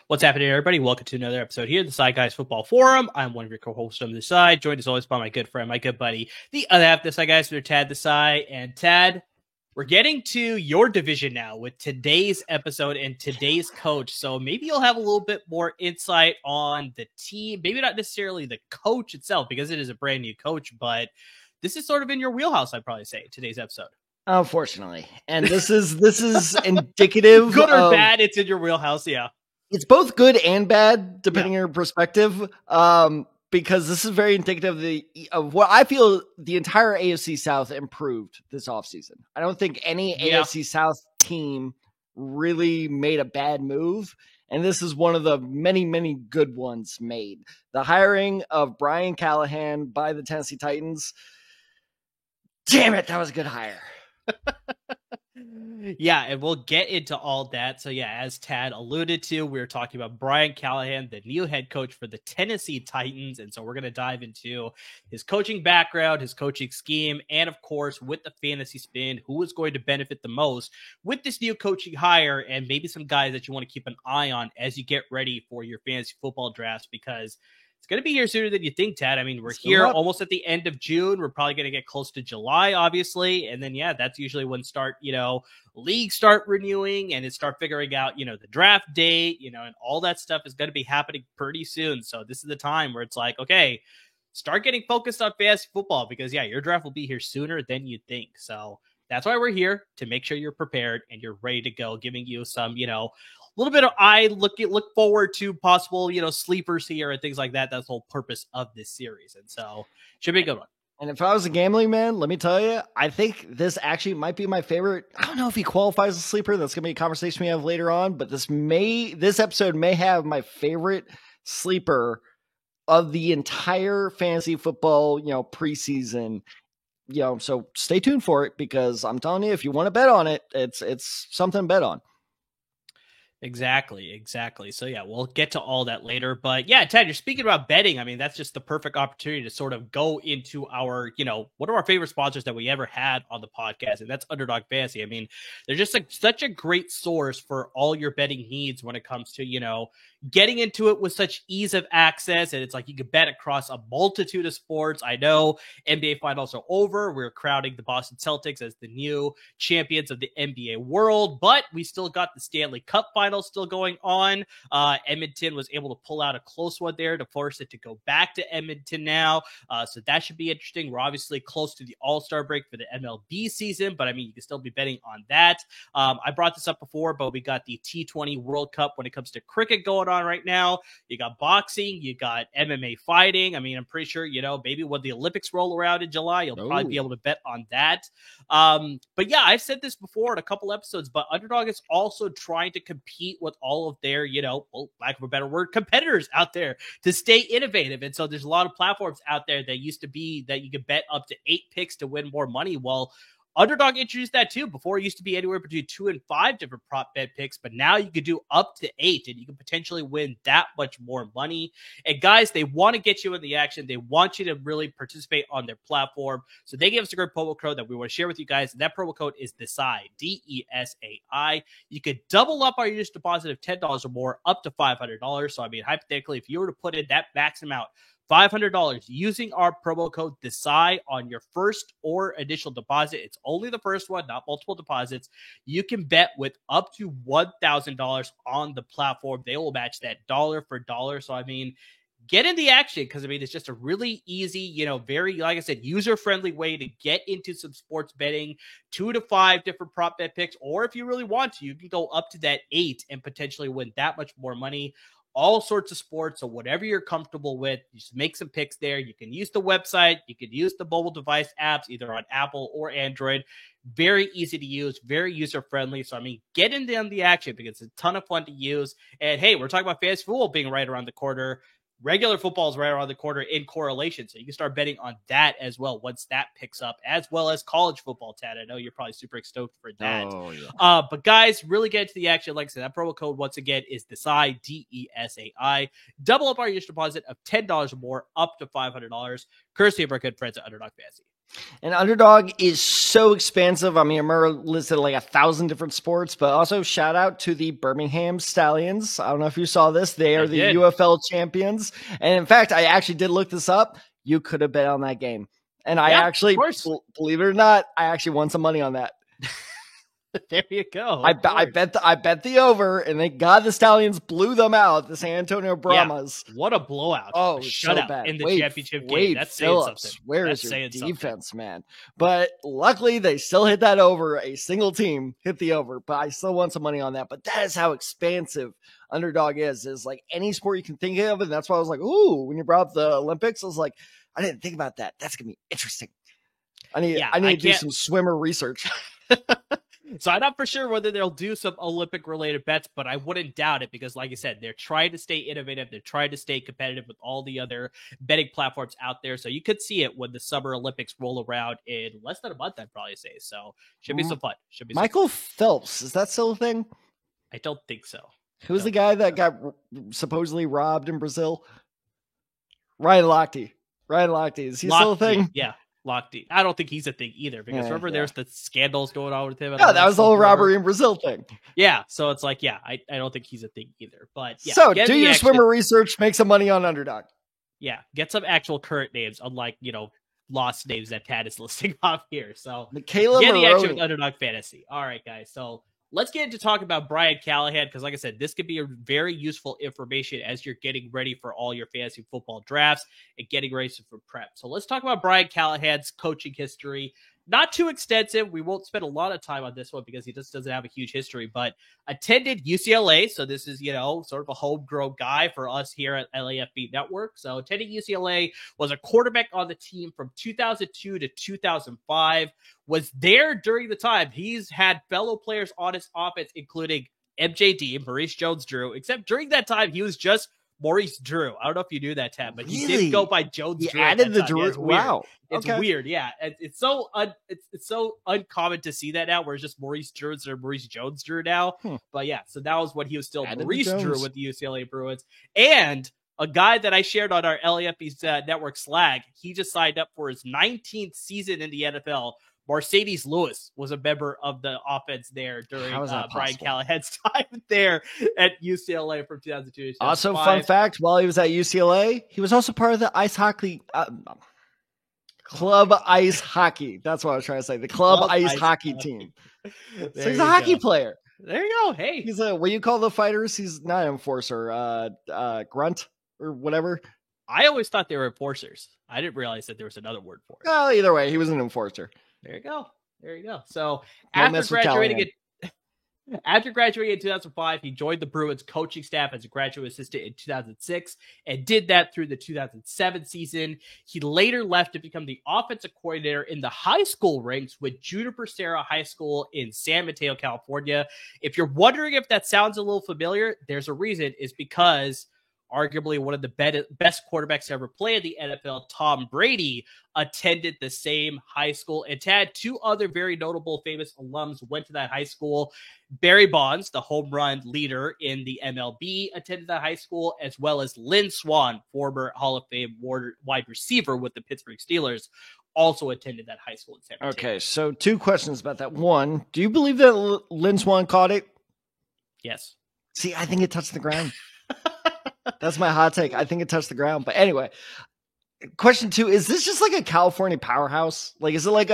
What's happening, everybody? Welcome to another episode here, the Side Guys Football Forum. I'm one of your co-hosts on the side, joined as always by my good friend, my good buddy, the other half of the Side Guys, Mr. Tad Desai. And Tad, we're getting to your division now with today's episode and today's coach. So maybe you'll have a little bit more insight on the team, maybe not necessarily the coach itself, because it is a brand new coach, but this is sort of in your wheelhouse, I'd probably say, today's episode. Unfortunately. And this is indicative. Good or bad, it's in your wheelhouse, yeah. It's both good and bad, depending on your perspective, because this is very indicative of what I feel the entire AFC South improved this offseason. I don't think any AFC South team really made a bad move, and this is one of the many, many good ones made. The hiring of Brian Callahan by the Tennessee Titans. Damn it, that was a good hire. Yeah, and we'll get into all that. So yeah, as Tad alluded to, we were talking about Brian Callahan, the new head coach for the Tennessee Titans. And so we're going to dive into his coaching background, his coaching scheme, and of course, with the fantasy spin, who is going to benefit the most with this new coaching hire, and maybe some guys that you want to keep an eye on as you get ready for your fantasy football drafts, because it's going to be here sooner than you think, Tad. I mean, we're here almost at the end of June. We're probably going to get close to July, obviously. And then, yeah, that's usually when leagues start renewing and it start figuring out, the draft date, and all that stuff is going to be happening pretty soon. So this is the time where it's like, okay, start getting focused on fantasy football because, yeah, your draft will be here sooner than you think. So that's why we're here, to make sure you're prepared and you're ready to go, giving you some, little bit of look forward to possible, sleepers here and things like that. That's the whole purpose of this series. And so should be a good one. And if I was a gambling man, let me tell you, I think this actually might be my favorite. I don't know if he qualifies as a sleeper. That's going to be a conversation we have later on, but this episode may have my favorite sleeper of the entire fantasy football, preseason, so stay tuned for it, because I'm telling you, if you want to bet on it, it's something to bet on. Exactly. So yeah, we'll get to all that later. But yeah, Ted, you're speaking about betting. I mean, that's just the perfect opportunity to sort of go into our, one of our favorite sponsors that we ever had on the podcast, and that's Underdog Fantasy. I mean, they're just such a great source for all your betting needs when it comes to, getting into it with such ease of access. And it's like you can bet across a multitude of sports. I know NBA finals are over. We're crowning the Boston Celtics as the new champions of the NBA world, but we still got the Stanley Cup finals still going on. Edmonton was able to pull out a close one there to force it to go back to Edmonton now. So that should be interesting. We're obviously close to the All-Star break for the MLB season, but I mean, you can still be betting on that. I brought this up before, but we got the T20 World Cup when it comes to cricket going on right now. You got boxing, you got MMA fighting. I mean, I'm pretty sure, maybe when the Olympics roll around in July, you'll probably be able to bet on that. But yeah, I've said this before in a couple episodes, but Underdog is also trying to compete with all of their, lack of a better word, competitors out there to stay innovative. And so there's a lot of platforms out there that used to be that you could bet up to 8 picks to win more money. Well, Underdog introduced that too. Before, it used to be anywhere between 2 and 5 different prop bet picks, but now you could do up to 8, and you can potentially win that much more money. And guys, they want to get you in the action. They want you to really participate on their platform. So they gave us a great promo code that we want to share with you guys. And that promo code is DESAI, DESAI. You could double up on your deposit of $10 or more, up to $500. So I mean, hypothetically, if you were to put in that max amount, $500 using our promo code DESAI on your first or initial deposit. It's only the first one, not multiple deposits. You can bet with up to $1,000 on the platform. They will match that dollar for dollar. So, I mean, get in the action, because I mean, it's just a really easy, very, like I said, user-friendly way to get into some sports betting, 2 to 5 different prop bet picks, or if you really want to, you can go up to that 8 and potentially win that much more money. all sorts of sports. So whatever you're comfortable with, you just make some picks there. You can use the website. You can use the mobile device apps, either on Apple or Android. Very easy to use, very user-friendly. So, I mean, get in on the action because it's a ton of fun to use. And, hey, we're talking about fantasy football being right around the corner. Regular football is right around the corner in correlation. So you can start betting on that as well once that picks up, as well as college football, Tad. I know you're probably super stoked for that. Oh, yeah. But guys, really get into the action. Like I said, that promo code once again is DESAI, DESAI. Double up our initial deposit of $10 or more, up to $500, courtesy of our good friends at Underdog Fantasy. And Underdog is so expansive. I mean, I remember listed like 1,000 different sports, but also shout out to the Birmingham Stallions. I don't know if you saw this. They are the UFL champions. And in fact, I actually did look this up. You could have bet on that game. And I actually, believe it or not, I actually won some money on that. There you go. I bet the over, and they got the Stallions blew them out. The San Antonio Brahmas. Yeah. What a blowout! Oh, shutout so in the championship game. Wade That's Phillips. saying something. Where is your defense, man? But luckily, they still hit that over. A single team hit the over, but I still won some money on that. But that is how expansive Underdog is like any sport you can think of, and that's why I was like, ooh, when you brought up the Olympics, I was like, I didn't think about that. That's gonna be interesting. I need to do some swimmer research. So I'm not for sure whether they'll do some Olympic related bets, but I wouldn't doubt it because, like I said, they're trying to stay innovative. They're trying to stay competitive with all the other betting platforms out there. So you could see it when the Summer Olympics roll around in less than a month, I'd probably say. So should be some fun. Michael Phelps, is that still a thing? I don't think so. Who was the guy that got supposedly robbed in Brazil? Ryan Lochte. Is he still a thing? Yeah. Lochte. I don't think he's a thing either because remember there's the scandals going on with him. Yeah, that was the whole robbery in Brazil thing. Yeah, so it's like, I don't think he's a thing either. But yeah, so do your swimmer research, make some money on Underdog. Yeah, get some actual current names, unlike lost names that Tad is listing off here. So Michaela get Maroney. the action with Underdog Fantasy. All right, guys. So let's get into talking about Brian Callahan because, like I said, this could be a very useful information as you're getting ready for all your fantasy football drafts and getting ready for prep. So let's talk about Brian Callahan's coaching history. Not too extensive. We won't spend a lot of time on this one because he just doesn't have a huge history, but attended UCLA. So this is, sort of a homegrown guy for us here at LAFB Network. So attended UCLA, was a quarterback on the team from 2002 to 2005, was there during the time. He's had fellow players on his offense, including MJD, Maurice Jones-Drew, except during that time, he was just Maurice Drew. I don't know if you knew that, Tab, but he did go by Jones Drew. He added the Drew. Yeah, wow. It's weird. Yeah. It's so uncommon to see that now where it's just Maurice Drew or Maurice Jones Drew now. But yeah, so that was when he was still Maurice Drew with the UCLA Bruins. And a guy that I shared on our LAFB Network Slack, he just signed up for his 19th season in the NFL. Mercedes Lewis was a member of the offense there during Brian Callahan's time there at UCLA from 2002 to 2005. Also, fun fact, while he was at UCLA, he was also part of the ice hockey club ice hockey. That's what I was trying to say. The club ice hockey team. So he's a hockey player. There you go. Hey. He's what do you call the fighters? He's not an enforcer, grunt or whatever. I always thought they were enforcers. I didn't realize that there was another word for it. Well, either way, he was an enforcer. There you go. So after graduating in 2005, he joined the Bruins coaching staff as a graduate assistant in 2006 and did that through the 2007 season. He later left to become the offensive coordinator in the high school ranks with Juniper Serra High School in San Mateo, California. If you're wondering if that sounds a little familiar, there's a reason. It's because arguably one of the best quarterbacks to ever play in the NFL, Tom Brady, attended the same high school. And Tad, two other very notable famous alums went to that high school. Barry Bonds, the home run leader in the MLB, attended that high school, as well as Lynn Swann, former Hall of Fame wide receiver with the Pittsburgh Steelers, also attended that high school in San Francisco. Okay, so two questions about that. One, do you believe that Lynn Swann caught it? Yes. See, I think it touched the ground. That's my hot take. I think it touched the ground. But anyway, question two, is this just like a California powerhouse? Like, is it like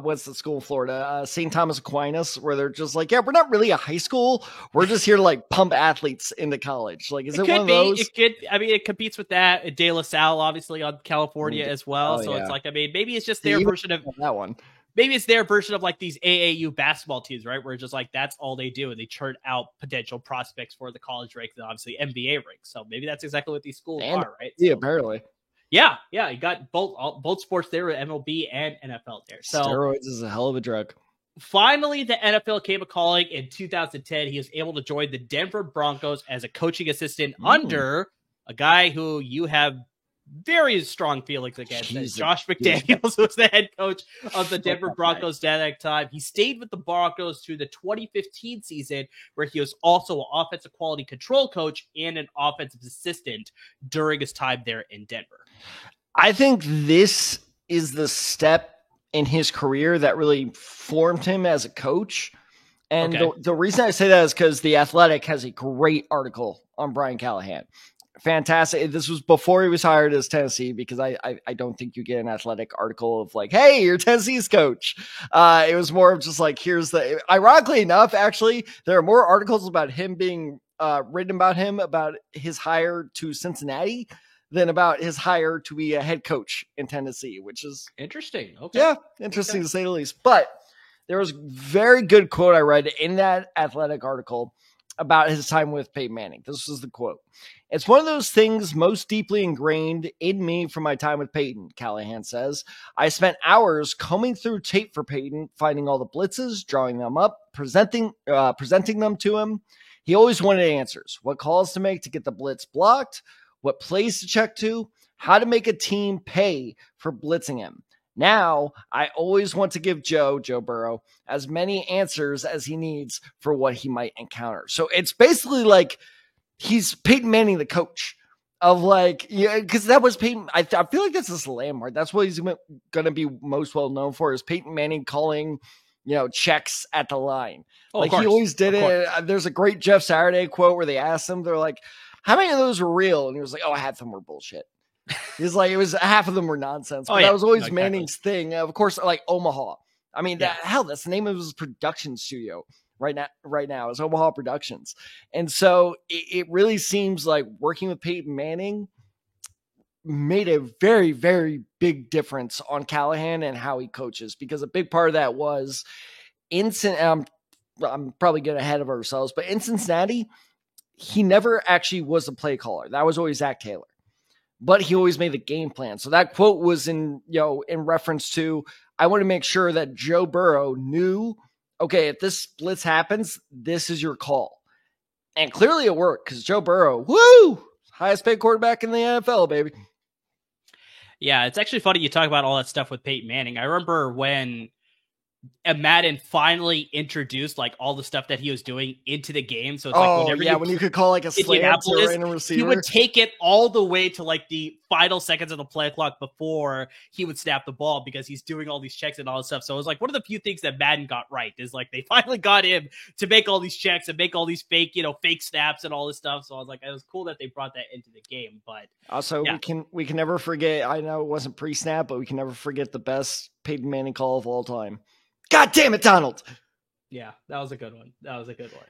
what's the school in Florida? St. Thomas Aquinas, where they're just like, yeah, we're not really a high school. We're just here to like pump athletes into college. Like, is it one of those? It competes with that. De La Salle, obviously, on California as well. It's like, maybe it's just their version of that one. maybe it's their version of like these AAU basketball teams, right? Where it's just like, that's all they do. And they churn out potential prospects for the college ranks and obviously NBA ranks. So maybe that's exactly what these schools are, right? Yeah, so, apparently. Yeah. You got both sports there, MLB and NFL there. So steroids is a hell of a drug. Finally, the NFL came a calling in 2010. He was able to join the Denver Broncos as a coaching assistant under a guy who you have very strong feelings against. Josh McDaniels was the head coach of the Denver Broncos at that time. He stayed with the Broncos through the 2015 season, where he was also an offensive quality control coach and an offensive assistant during his time there in Denver. I think this is the step in his career that really formed him as a coach. And the reason I say that is because The Athletic has a great article on Brian Callahan. Fantastic. This was before he was hired as Tennessee, because I don't think you get an Athletic article of like, hey, you're Tennessee's coach. It was more of just like, ironically enough, actually, there are more articles about him being written about his hire to Cincinnati than about his hire to be a head coach in Tennessee, which is interesting. Okay. Yeah, interesting to say the least. But there was a very good quote I read in that Athletic article about his time with Peyton Manning. This was the quote. "It's one of those things most deeply ingrained in me from my time with Peyton," Callahan says. "I spent hours combing through tape for Peyton, finding all the blitzes, drawing them up, presenting them to him. He always wanted answers. What calls to make to get the blitz blocked, what plays to check to, how to make a team pay for blitzing him. Now, I always want to give Joe Burrow, as many answers as he needs for what he might encounter." So it's basically like he's Peyton Manning, the coach of like, because that was Peyton. I feel like that's his landmark. That's what he's going to be most well known for, is Peyton Manning calling, checks at the line. He always did it. There's a great Jeff Saturday quote where they asked him, they're like, "How many of those were real?" And he was like, "Oh, half of them were bullshit." He's like, it was half of them were nonsense. But that was always Manning's thing. Of course, like Omaha. I mean, that's the name of his production studio right now is Omaha Productions. And so it really seems like working with Peyton Manning made a very, very big difference on Callahan and how he coaches, because a big part of that was I'm probably getting ahead of ourselves, but in Cincinnati, he never actually was a play caller. That was always Zach Taylor, but he always made the game plan. So that quote was in reference to, I want to make sure that Joe Burrow knew, okay, if this blitz happens, this is your call. And clearly it worked, because Joe Burrow, highest paid quarterback in the NFL, baby. Yeah, it's actually funny you talk about all that stuff with Peyton Manning. I remember when Madden finally introduced like all the stuff that he was doing into the game. So it's like when you could call like a slant or in a receiver, he would take it all the way to like the final seconds of the play clock before he would snap the ball, because he's doing all these checks and all this stuff. So it was like one of the few things that Madden got right is like they finally got him to make all these checks and make all these fake snaps and all this stuff. So I was like, it was cool that they brought that into the game. But also we can never forget, I know it wasn't pre-snap, but we can never forget the best Peyton Manning call of all time. God damn it, Donald. Yeah, that was a good one.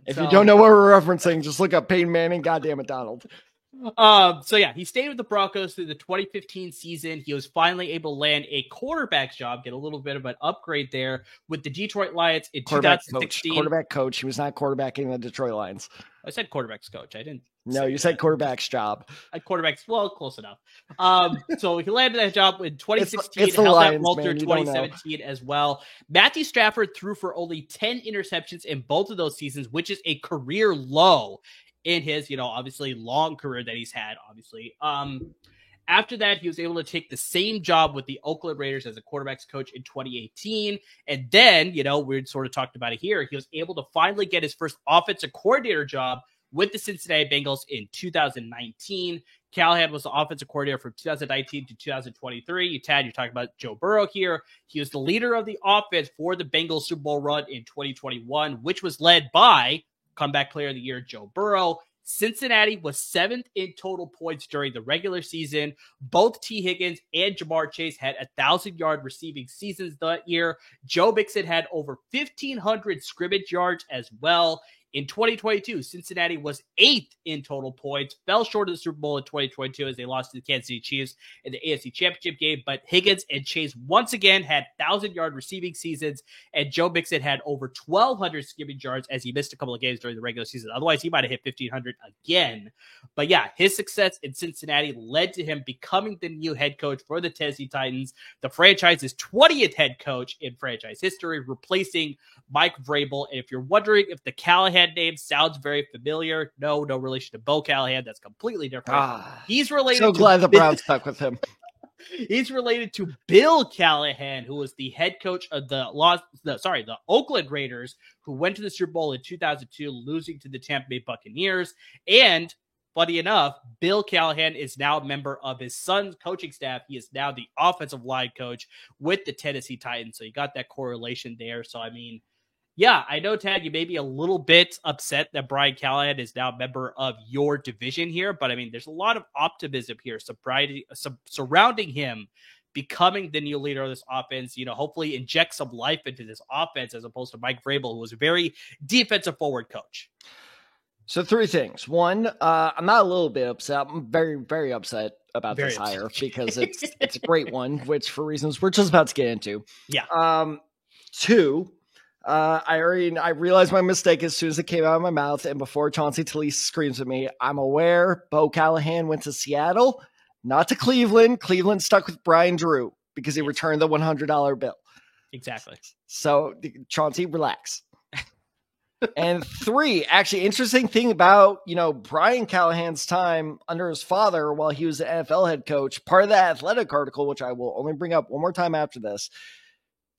If you don't know what we're referencing, just look up Peyton Manning. God damn it, Donald. He stayed with the Broncos through the 2015 season. He was finally able to land a quarterback's job, get a little bit of an upgrade there with the Detroit Lions in 2016. Quarterback coach. He was not quarterbacking the Detroit Lions. I said quarterback's coach. I didn't. No, you said quarterback's job. Close enough. So he landed that job in 2016. It's held that role through 2017 as well. Matthew Stafford threw for only 10 interceptions in both of those seasons, which is a career low in his, obviously long career that he's had, obviously. After that, he was able to take the same job with the Oakland Raiders as a quarterback's coach in 2018. And then, we sort of talked about it here, he was able to finally get his first offensive coordinator job with the Cincinnati Bengals in 2019. Callahan was the offensive coordinator from 2019 to 2023. Tad, you're talking about Joe Burrow here. He was the leader of the offense for the Bengals Super Bowl run in 2021, which was led by comeback player of the year, Joe Burrow. Cincinnati was 7th in total points during the regular season. Both T. Higgins and Jamar Chase had 1,000-yard receiving seasons that year. Joe Mixon had over 1,500 scrimmage yards as well. In 2022, Cincinnati was 8th in total points, fell short of the Super Bowl in 2022 as they lost to the Kansas City Chiefs in the AFC Championship game. But Higgins and Chase once again had 1,000-yard receiving seasons, and Joe Mixon had over 1,200 scrimmage yards as he missed a couple of games during the regular season. Otherwise, he might have hit 1,500 again. But yeah, his success in Cincinnati led to him becoming the new head coach for the Tennessee Titans, the franchise's 20th head coach in franchise history, replacing Mike Vrabel. And if you're wondering if the Callahan name sounds very familiar, no relation to Bo Callahan. That's completely different. He's related. So glad the Browns stuck with him. He's related to Bill Callahan, who was the head coach of the Oakland Raiders, who went to the Super Bowl in 2002, losing to the Tampa Bay Buccaneers. And funny enough, Bill Callahan is now a member of his son's coaching staff. He is now the offensive line coach with the Tennessee Titans. So you got that correlation there. So, I mean, yeah, I know, Tad, you may be a little bit upset that Brian Callahan is now a member of your division here, but I mean, there's a lot of optimism here surrounding him becoming the new leader of this offense, hopefully inject some life into this offense as opposed to Mike Vrabel, who was a very defensive forward coach. So 3 things. One, I'm not a little bit upset. I'm very, very upset about this hire because it's a great one, which for reasons we're just about to get into. Yeah. 2, I realized my mistake as soon as it came out of my mouth, and before Chauncey Talese screams at me, I'm aware Bo Callahan went to Seattle, not to Cleveland. Cleveland stuck with Brian Drew because he returned the $100 bill. Exactly. So Chauncey, relax. And 3, actually, interesting thing about, Brian Callahan's time under his father while he was the NFL head coach, part of that Athletic article, which I will only bring up one more time after this,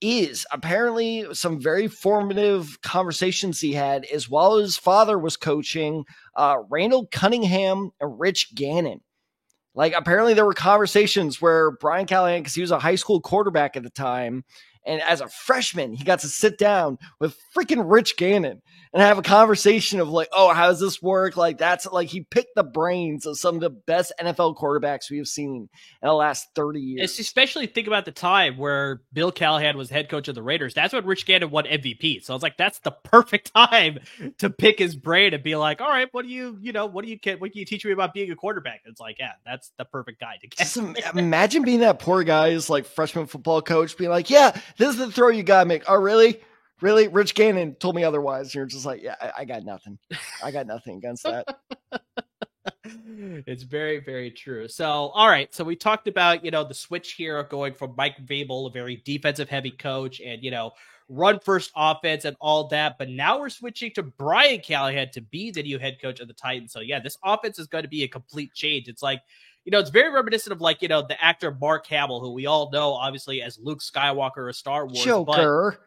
is apparently some very formative conversations he had as while his father was coaching Randall Cunningham and Rich Gannon. Like, apparently there were conversations where Brian Callahan, because he was a high school quarterback at the time, and as a freshman, he got to sit down with freaking Rich Gannon and have a conversation of like, oh, how does this work? Like, that's like he picked the brains of some of the best NFL quarterbacks we have seen in the last 30 years. It's especially think about the time where Bill Callahan was head coach of the Raiders. That's when Rich Gannon won MVP. So I was like, that's the perfect time to pick his brain and be like, all right, what do you teach me about being a quarterback? It's like, yeah, that's the perfect guy to get. Just imagine being that poor guy's like freshman football coach being like, yeah, this is the throw you gotta make. Oh, really? Really? Rich Gannon told me otherwise. And you're just like, yeah, I got nothing. I got nothing against that. It's very, very true. So, all right. So we talked about, the switch here of going from Mike Vrabel, a very defensive heavy coach, and, run first offense and all that. But now we're switching to Brian Callahan to be the new head coach of the Titans. So yeah, this offense is going to be a complete change. It's like, it's very reminiscent of like, the actor Mark Hamill, who we all know obviously as Luke Skywalker of Star Wars. Joker.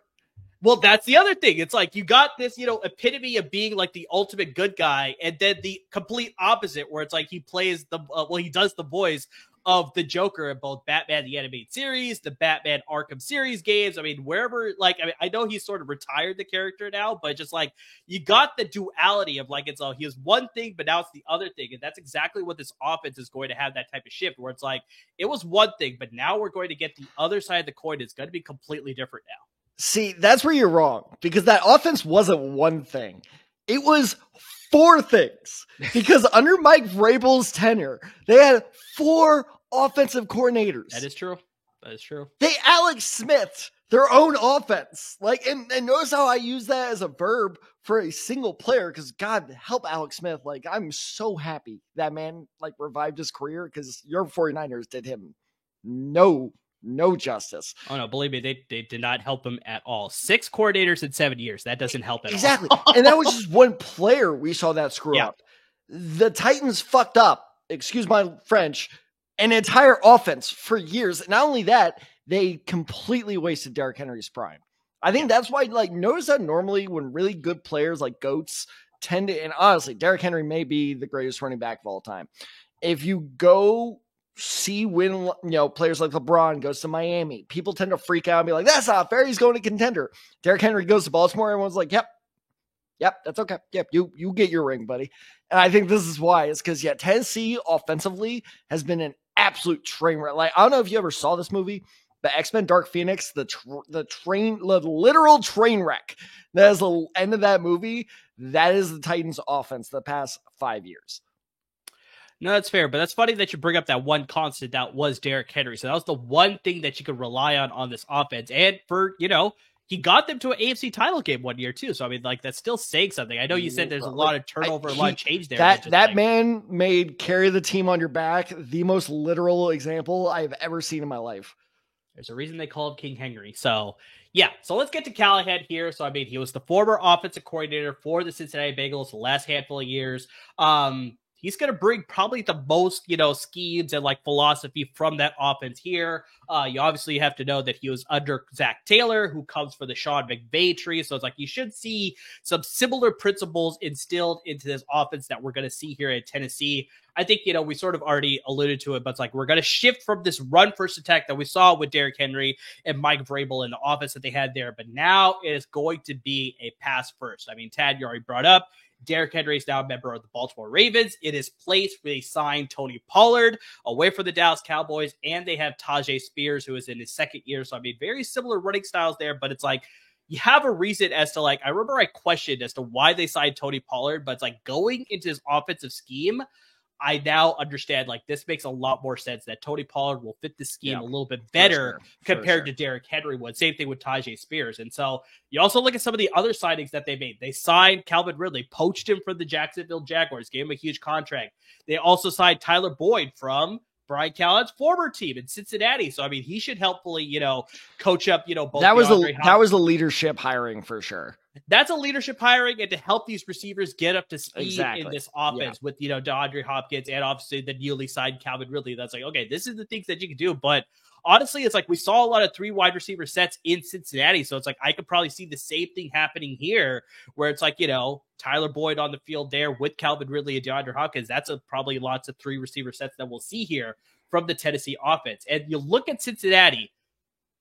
Well, that's the other thing. It's like you got this, epitome of being like the ultimate good guy, and then the complete opposite, where it's like he plays he does the voice of the Joker in both Batman the Animated Series, the Batman Arkham series games. I mean, wherever, I know he's sort of retired the character now, but just like you got the duality of like he was one thing, but now it's the other thing, and that's exactly what this offense is going to have, that type of shift where it's like it was one thing, but now we're going to get the other side of the coin. It's going to be completely different now. See, that's where you're wrong, because that offense wasn't one thing. It was 4 things, because under Mike Vrabel's tenure, they had 4 offensive coordinators. That is true. They Alex Smith their own offense. Like, and notice how I use that as a verb for a single player, because God help Alex Smith. Like, I'm so happy that man revived his career, because your 49ers did him no justice. Oh no, believe me, they did not help him at all. 6 coordinators in 7 years. That doesn't help at exactly. all. And that was just one player we saw that screw up. The Titans fucked up, excuse my French, an entire offense for years. Not only that, they completely wasted Derrick Henry's prime. I think that's why, notice that normally when really good players like GOATs tend to, and honestly, Derrick Henry may be the greatest running back of all time. If you go see when, players like LeBron goes to Miami, people tend to freak out and be like, that's not fair, he's going to contender. Derrick Henry goes to Baltimore, everyone's like, yep, that's okay. Yep, you get your ring, buddy. And I think this is why. It's because, Tennessee offensively has been an absolute train wreck. I don't know if you ever saw this movie, But X-Men Dark Phoenix, the literal train wreck that is the end of that movie, that is the Titans offense the past 5 years. No, that's fair, but that's funny that you bring up that one constant that was Derrick Henry. So that was the one thing that you could rely on this offense. And for, he got them to an AFC title game one year too. So, I mean, like, that's still saying something. I know you said there's a lot of turnover, a lot of change there. That man made carry the team on your back the most literal example I've ever seen in my life. There's a reason they call him King Henry. So, yeah. So let's get to Callahan here. So, I mean, he was the former offensive coordinator for the Cincinnati Bengals the last handful of years. He's going to bring probably the most, schemes and like philosophy from that offense here. You obviously have to know that he was under Zach Taylor, who comes from the Sean McVay tree. So it's like you should see some similar principles instilled into this offense that we're going to see here at Tennessee. I think, we sort of already alluded to it, but it's like we're going to shift from this run first attack that we saw with Derrick Henry and Mike Vrabel in the offense that they had there. But now it is going to be a pass first. I mean, Tad, you already brought up Derrick Henry is now a member of the Baltimore Ravens. In his place, they signed Tony Pollard away from the Dallas Cowboys, and they have Tyjae Spears, who is in his second year. So, I mean, very similar running styles there, but it's like you have a reason as to, like, I remember I questioned as to why they signed Tony Pollard, but it's like going into his offensive scheme, I now understand, like, this makes a lot more sense that Tony Pollard will fit the scheme a little bit better compared to Derrick Henry would. Same thing with Tyjae Spears. And so you also look at some of the other signings that they made. They signed Calvin Ridley, poached him from the Jacksonville Jaguars, gave him a huge contract. They also signed Tyler Boyd from Brian Callahan's former team in Cincinnati. So, I mean, he should helpfully, coach up, both. That was the leadership hiring for sure. That's a leadership hiring, and to help these receivers get up to speed in this offense with, DeAndre Hopkins and obviously the newly signed Calvin Ridley. That's like, okay, this is the things that you can do. But honestly, it's like we saw a lot of 3 wide receiver sets in Cincinnati. So it's like I could probably see the same thing happening here where it's like, Tyler Boyd on the field there with Calvin Ridley and DeAndre Hopkins. That's probably lots of 3 receiver sets that we'll see here from the Tennessee offense. And you look at Cincinnati,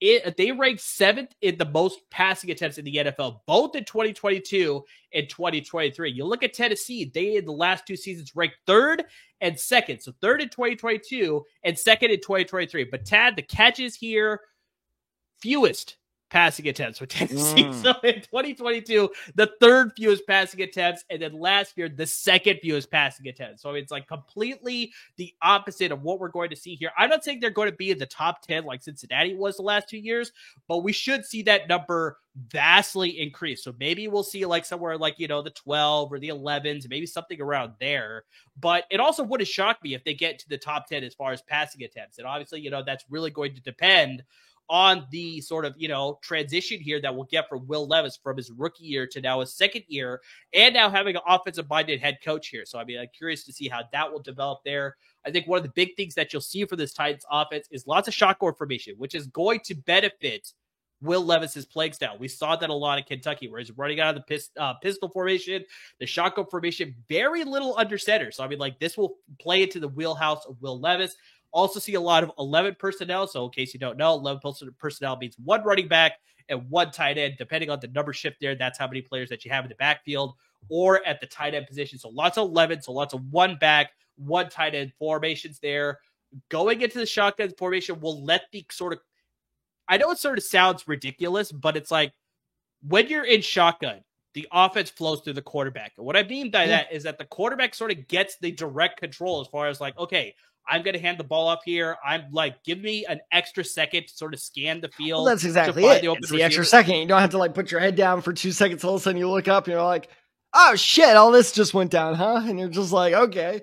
they ranked 7th in the most passing attempts in the NFL, both in 2022 and 2023. You look at Tennessee, they in the last 2 seasons ranked 3rd and 2nd. So 3rd in 2022 and 2nd in 2023. But Tad, the catches here, fewest passing attempts with Tennessee. So in 2022, the 3rd fewest passing attempts, and then last year, the 2nd fewest passing attempts. So it's like completely the opposite of what we're going to see here. I'm not saying they're going to be in the top 10 like Cincinnati was the last 2 years, but we should see that number vastly increase. So maybe we'll see like somewhere like, the 12 or the 11s, maybe something around there. But it also wouldn't shock me if they get to the top 10 as far as passing attempts. And obviously, that's really going to depend on the sort of, transition here that we'll get from Will Levis from his rookie year to now his second year, and now having an offensive-minded head coach here. So, I mean, I'm curious to see how that will develop there. I think one of the big things that you'll see for this Titans offense is lots of shotgun formation, which is going to benefit Will Levis's playing style. We saw that a lot in Kentucky, where he's running out of the pistol formation, the shotgun formation, very little under center. So, I mean, like, this will play into the wheelhouse of Will Levis. Also see a lot of 11 personnel. So in case you don't know, 11 personnel means 1 running back and 1 tight end, depending on the number shift there. That's how many players that you have in the backfield or at the tight end position. So lots of 11. So lots of 1 back, 1 tight end formations there. Going into the shotgun formation will let the sort of, I know it sort of sounds ridiculous, but it's like when you're in shotgun, the offense flows through the quarterback. And what I mean by that is that the quarterback sort of gets the direct control as far as like, okay, I'm going to hand the ball up here. I'm like, give me an extra second to sort of scan the field. Well, that's exactly it. It's the extra second. You don't have to like put your head down for 2 seconds. All of a sudden you look up and you're like, oh shit, all this just went down, huh? And you're just like, okay.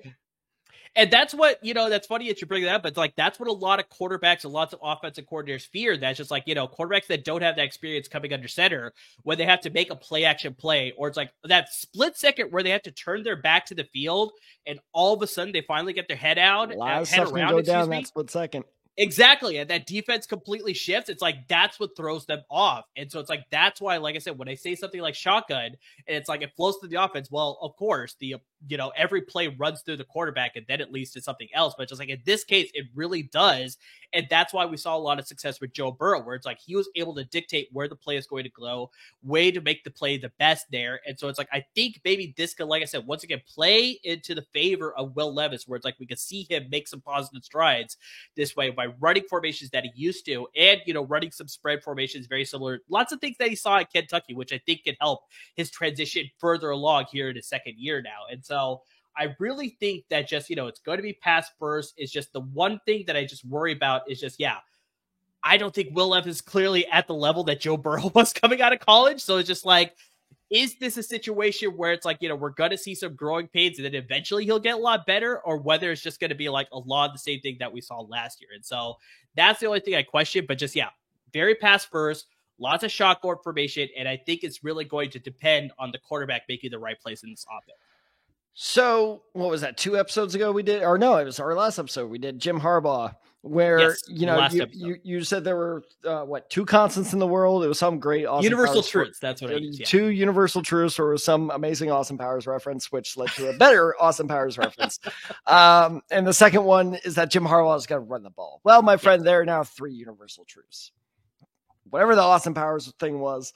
And that's what, that's funny that you bring that up, but it's like, that's what a lot of quarterbacks and lots of offensive coordinators fear. That's just like, quarterbacks that don't have that experience coming under center when they have to make a play action play, or it's like that split second where they have to turn their back to the field and all of a sudden they finally get their head out. A lot of stuff can go down that split second. Exactly. And that defense completely shifts. It's like, that's what throws them off. And so it's like, that's why, like I said, when I say something like shotgun and it's like, it flows to the offense, well, of course, the every play runs through the quarterback and then it leads to something else. But just like in this case, it really does. And that's why we saw a lot of success with Joe Burrow, where it's like he was able to dictate where the play is going to go, way to make the play the best there. And so it's like, I think maybe this could, like I said, once again, play into the favor of Will Levis, where it's like we could see him make some positive strides this way by running formations that he used to, and, running some spread formations very similar. Lots of things that he saw at Kentucky, which I think can help his transition further along here in his second year now. And so I really think that just, it's going to be pass first. It's just the one thing that I just worry about is just, I don't think Will Levis is clearly at the level that Joe Burrow was coming out of college. So it's just like, is this a situation where it's like, we're going to see some growing pains and then eventually he'll get a lot better, or whether it's just going to be like a lot of the same thing that we saw last year? And so that's the only thing I question, but just, very pass first, lots of shotgun formation. And I think it's really going to depend on the quarterback making the right plays in this offense. So what was that? 2 episodes ago we did, or no, it was our last episode. We did Jim Harbaugh, where, you said there were 2 constants in the world. It was some great Austin universal Powers truths. That's what it is. 2 universal truths, or some amazing Austin Powers reference, which led to a better Austin Powers reference. And the second one is that Jim Harbaugh is going to run the ball. Well, my friend, there are now 3 universal truths. Whatever the Austin Powers thing was,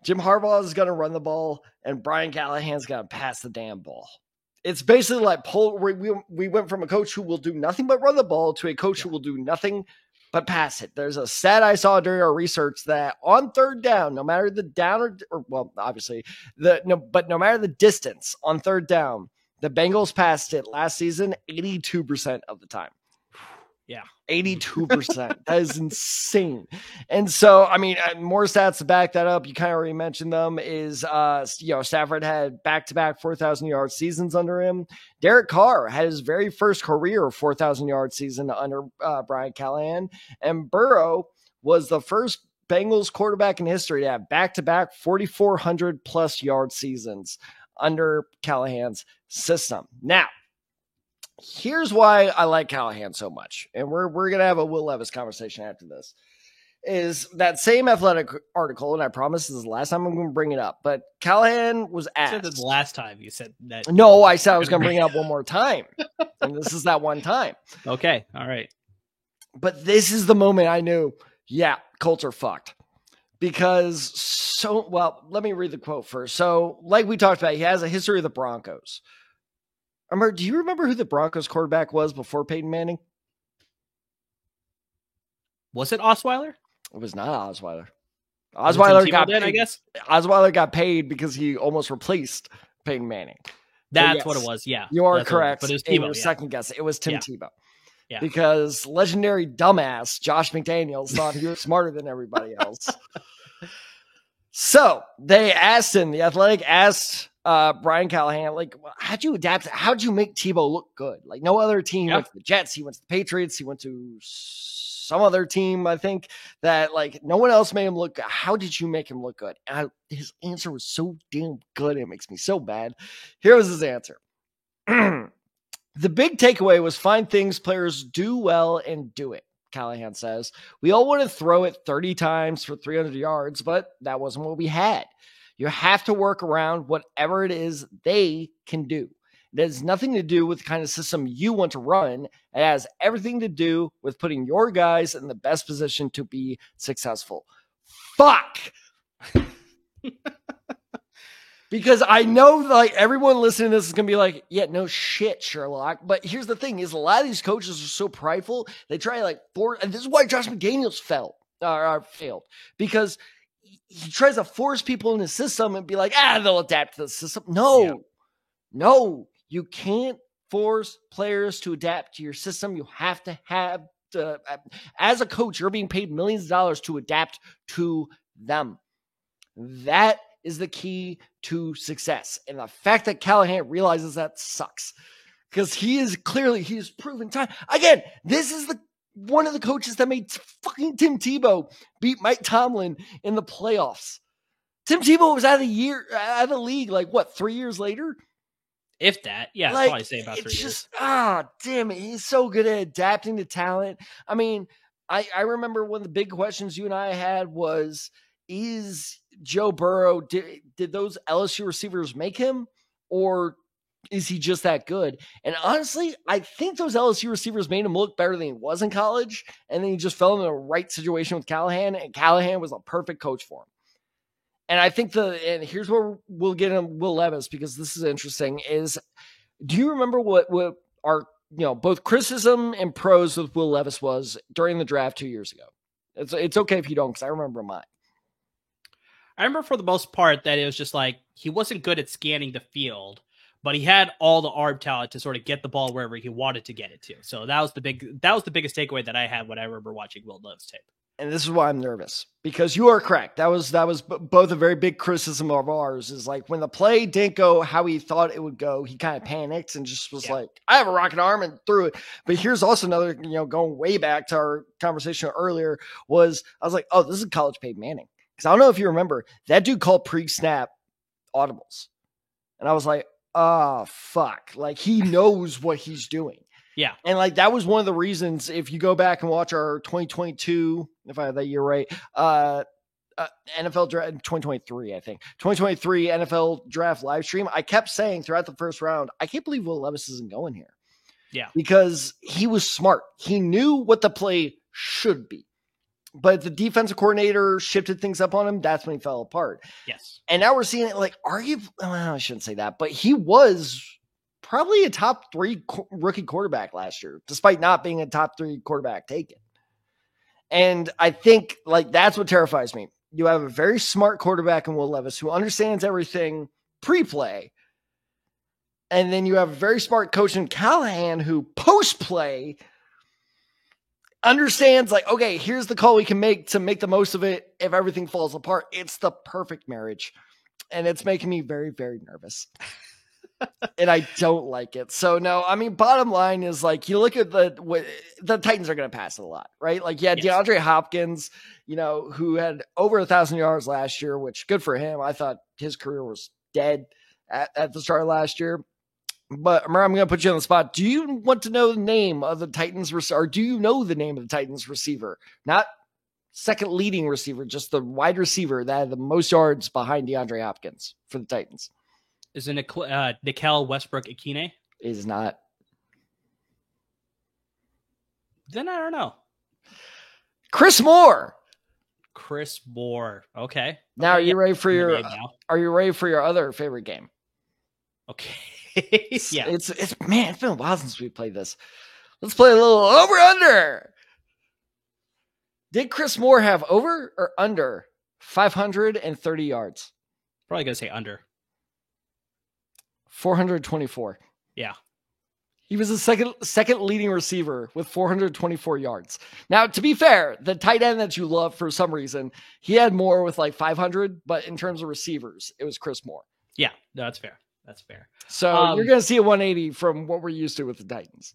Jim Harbaugh is going to run the ball, and Brian Callahan's going to pass the damn ball. It's basically like we went from a coach who will do nothing but run the ball to a coach who will do nothing but pass it. There's a stat I saw during our research that on third down, no matter the down obviously but no matter the distance on third down, the Bengals passed it last season 82% of the time. Yeah. 82%. That is insane. And so, I mean, more stats to back that up. You kind of already mentioned them is, Stafford had back-to-back 4,000 yard seasons under him. Derek Carr had his very first career 4,000 yard season under Brian Callahan. And Burrow was the first Bengals quarterback in history to have back-to-back 4,400 plus yard seasons under Callahan's system. Now, here's why I like Callahan so much, and we're going to have a Will Levis conversation after this, is that same Athletic article, and I promise this is the last time I'm going to bring it up, but Callahan was asked. You said the last time you said that. No, I said I was going to bring it up one more time, and this is that one time. Okay, all right. But this is the moment I knew, Colts are fucked. Because let me read the quote first. So, like we talked about, he has a history of the Broncos. Do you remember who the Broncos quarterback was before Peyton Manning? Was it Osweiler? It was not Osweiler. Osweiler got paid, I guess. Osweiler got paid because he almost replaced Peyton Manning. That's what it was. Yeah, you are correct. But it was Tebow. Your second guess, it was Tim Tebow. Yeah. Because legendary dumbass Josh McDaniels thought he was smarter than everybody else. So they asked him. The Athletic asked Brian Callahan, like, how'd you adapt? How'd you make Tebow look good? Like no other team. He went to the Jets. He went to the Patriots. He went to some other team, I think, that like no one else made him look good. How did you make him look good? And his answer was so damn good. It makes me so bad. Here was his answer. The big takeaway was find things players do well and do it. Callahan says, we all want to throw it 30 times for 300 yards, but that wasn't what we had. You have to work around whatever it is they can do. It has nothing to do with the kind of system you want to run. It has everything to do with putting your guys in the best position to be successful. Fuck! Because I know like everyone listening to this is going to be like, yeah, no shit, Sherlock. But here's the thing is a lot of these coaches are so prideful. They try like and this is why Josh McDaniels failed because he tries to force people in his system and be like, they'll adapt to the system. No, you can't force players to adapt to your system. You have to have as a coach, you're being paid millions of dollars to adapt to them. That is the key to success. And the fact that Callahan realizes that sucks because he's proven time. Again, this is one of the coaches that made fucking Tim Tebow beat Mike Tomlin in the playoffs. Tim Tebow was out of the league, like what, 3 years later? If that, yeah, like, probably say about 3 years. Just, damn it. He's so good at adapting to talent. I mean, I remember one of the big questions you and I had was, is Joe Burrow, did those LSU receivers make him, or is he just that good? And honestly, I think those LSU receivers made him look better than he was in college. And then he just fell in the right situation with Callahan, and Callahan was a perfect coach for him. And I think and here's where we'll get him, Will Levis, because this is interesting, is do you remember what our, both criticism and pros with Will Levis was during the draft 2 years ago? It's okay if you don't, because I remember mine. I remember for the most part that it was just like, he wasn't good at scanning the field, but he had all the arm talent to sort of get the ball wherever he wanted to get it to. So that was the biggest takeaway that I had when I remember watching Will Levis tape. And this is why I'm nervous, because you are correct. That was both a very big criticism of ours, is like when the play didn't go how he thought it would go, he kind of panicked and just was like, I have a rocket arm, and threw it. But here's also another, going way back to our conversation earlier, I was like, oh, this is college Peyton Manning. Because I don't know if you remember, that dude called pre-snap audibles. And I was like, oh, fuck. Like, he knows what he's doing. Yeah. And like, that was one of the reasons, if you go back and watch our 2022, if I have that year right, NFL draft, 2023, I think, 2023 NFL draft live stream, I kept saying throughout the first round, I can't believe Will Levis isn't going here. Yeah. Because he was smart. He knew what the play should be. But the defensive coordinator shifted things up on him. That's when he fell apart. Yes. And now we're seeing it like, I shouldn't say that, but he was probably a top 3 rookie quarterback last year, despite not being a top 3 quarterback taken. And I think like that's what terrifies me. You have a very smart quarterback in Will Levis who understands everything pre-play. And then you have a very smart coach in Callahan who post-play understands like, okay, here's the call we can make to make the most of it if everything falls apart. It's the perfect marriage. And it's making me very, very nervous. And I don't like it. So no, I mean, bottom line is like, you look at the Titans are going to pass it a lot, right? Like, yeah, yes. DeAndre Hopkins, who had over 1,000 yards last year, which good for him. I thought his career was dead at the start of last year. But I'm going to put you on the spot. Do you want to know the name of the Titans or do you know the name of the Titans receiver? Not second leading receiver, just the wide receiver that had the most yards behind DeAndre Hopkins for the Titans. Is it Nickel Westbrook-Ikine? It is not. Then I don't know. Chris Moore. Chris Moore. Okay. Now, are you ready for your other favorite game? Okay. Yeah. It's man, it's been a while since we played this. Let's play a little over under. Did Chris Moore have over or under 530 yards? Probably gonna say under. 424. Yeah. He was the second leading receiver with 424 yards. Now, to be fair, the tight end that you love for some reason, he had more with like 500, but in terms of receivers, it was Chris Moore. Yeah, no, that's fair. That's fair. So you're going to see a 180 from what we're used to with the Titans.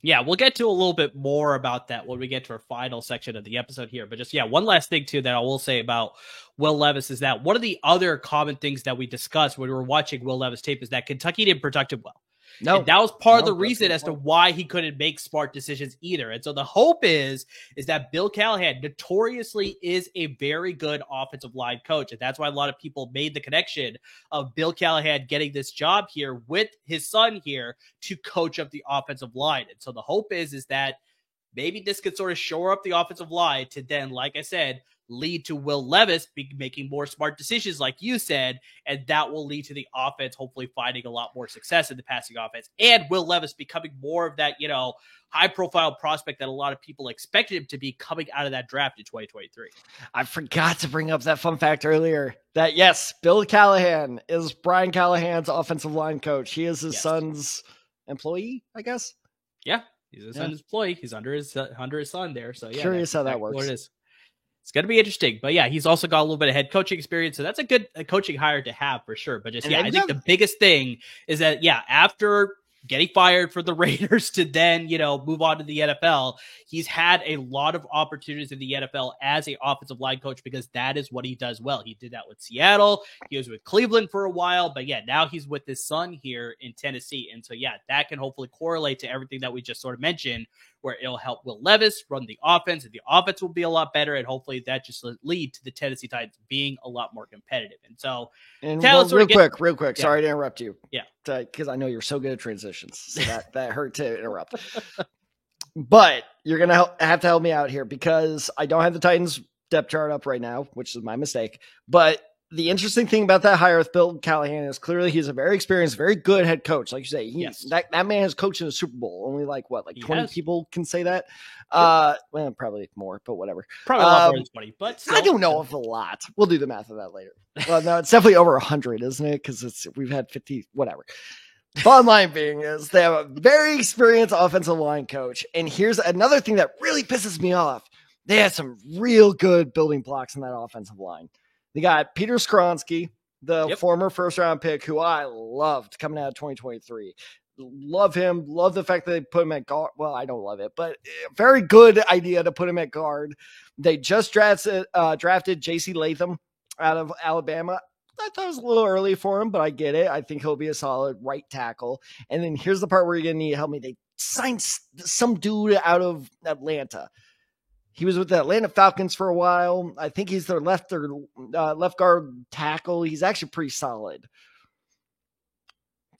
Yeah, we'll get to a little bit more about that when we get to our final section of the episode here. But just, one last thing, too, that I will say about Will Levis is that one of the other common things that we discussed when we were watching Will Levis tape is that Kentucky didn't protect him well. No, and that was part of the reason as to why he couldn't make smart decisions either. And so the hope is that Bill Callahan notoriously is a very good offensive line coach. And that's why a lot of people made the connection of Bill Callahan getting this job here with his son here to coach up the offensive line. And so the hope is that maybe this could sort of shore up the offensive line to then, like I said, lead to Will Levis making more smart decisions, like you said, and that will lead to the offense hopefully finding a lot more success in the passing offense, and Will Levis becoming more of that, high-profile prospect that a lot of people expected him to be coming out of that draft in 2023. I forgot to bring up that fun fact earlier that, yes, Bill Callahan is Brian Callahan's offensive line coach. He is his son's employee, I guess. Yeah, he's his son's employee. He's under his son there. So yeah, curious how that works. What it is. It's going to be interesting, but he's also got a little bit of head coaching experience. So that's a good coaching hire to have for sure. But just, I think the biggest thing is that, after getting fired for the Raiders to then, move on to the NFL, he's had a lot of opportunities in the NFL as an offensive line coach because that is what he does well. He did that with Seattle. He was with Cleveland for a while, but now he's with his son here in Tennessee. And so, that can hopefully correlate to everything that we just sort of mentioned where it'll help Will Levis run the offense, and the offense will be a lot better, and hopefully that just lead to the Tennessee Titans being a lot more competitive. And so, real quick, yeah. Sorry to interrupt you. Yeah, because I know you're so good at transitions, so that hurt to interrupt. But you're gonna have to help me out here because I don't have the Titans depth chart up right now, which is my mistake. But the interesting thing about that hire with Bill Callahan is clearly he's a very experienced, very good head coach. Like you say, that man has coached in a Super Bowl. Only like 20 people can say that. Well, probably more, but whatever. Probably a lot more than 20, but still. I don't know if a lot. We'll do the math of that later. Well, no, it's definitely over 100, isn't it? Because we've had 50, whatever. Bottom line being is they have a very experienced offensive line coach. And here's another thing that really pisses me off. They had some real good building blocks in that offensive line. They got Peter Skronsky, the former first-round pick, who I loved coming out of 2023. Love him. Love the fact that they put him at guard. Well, I don't love it, but very good idea to put him at guard. They just drafted J.C. Latham out of Alabama. I thought it was a little early for him, but I get it. I think he'll be a solid right tackle. And then here's the part where you're going to need help me. They signed some dude out of Atlanta. He was with the Atlanta Falcons for a while. I think he's their left guard tackle. He's actually pretty solid.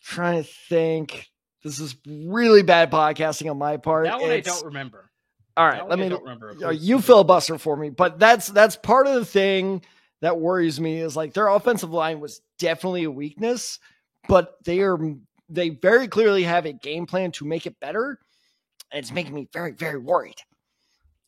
Trying to think. This is really bad podcasting on my part. That one I don't remember. All right, let me. You filibuster for me, but that's part of the thing that worries me is like their offensive line was definitely a weakness, but they very clearly have a game plan to make it better, and it's making me very, very worried.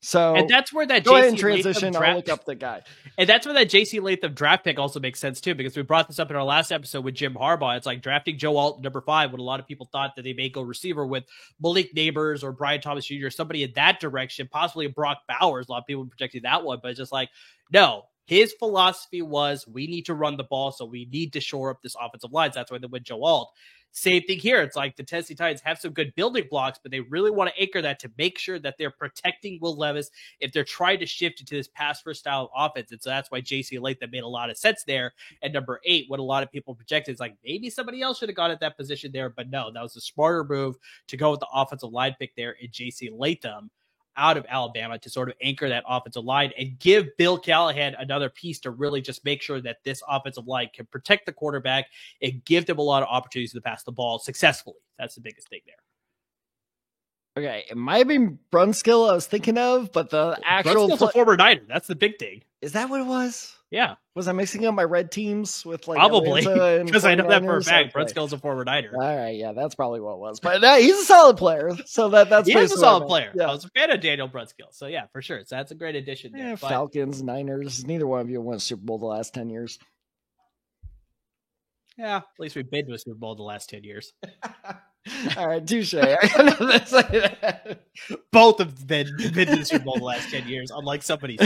So, and that's where that JC transition. I'll look up the guy, and that's where that JC Latham draft pick also makes sense too, because we brought this up in our last episode with Jim Harbaugh. It's like drafting Joe Alt number 5, when a lot of people thought that they may go receiver with Malik Neighbors or Brian Thomas Jr., somebody in that direction, possibly Brock Bowers. A lot of people projected that one, but it's just like, no. His philosophy was we need to run the ball, so we need to shore up this offensive line. So that's why they went Joe Alt. Same thing here. It's like the Tennessee Titans have some good building blocks, but they really want to anchor that to make sure that they're protecting Will Levis if they're trying to shift into this pass-first style of offense. And so that's why J.C. Latham made a lot of sense there. And number 8, what a lot of people projected is like maybe somebody else should have gone at that position there, but no, that was a smarter move to go with the offensive line pick there in J.C. Latham out of Alabama to sort of anchor that offensive line and give Bill Callahan another piece to really just make sure that this offensive line can protect the quarterback and give them a lot of opportunities to pass the ball successfully. That's the biggest thing there. Okay, it might have been Brunskill I was thinking of, but the actual Brunskill's a former Niner. That's the big thing. Is that what it was? Yeah. Was I mixing up my red teams with like probably because I know that for a fact. Brunskill's a former Niner. All right, yeah, that's probably what it was. But he's a solid player, so that's he is a solid player. Yeah. I was a fan of Daniel Brunskill, so yeah, for sure. So that's a great addition there. Yeah, Falcons, Niners, neither one of you won a Super Bowl the last 10 years. Yeah, at least we've been to a Super Bowl the last 10 years. All right, touche. Both have been to the Super Bowl the last 10 years, unlike somebody's.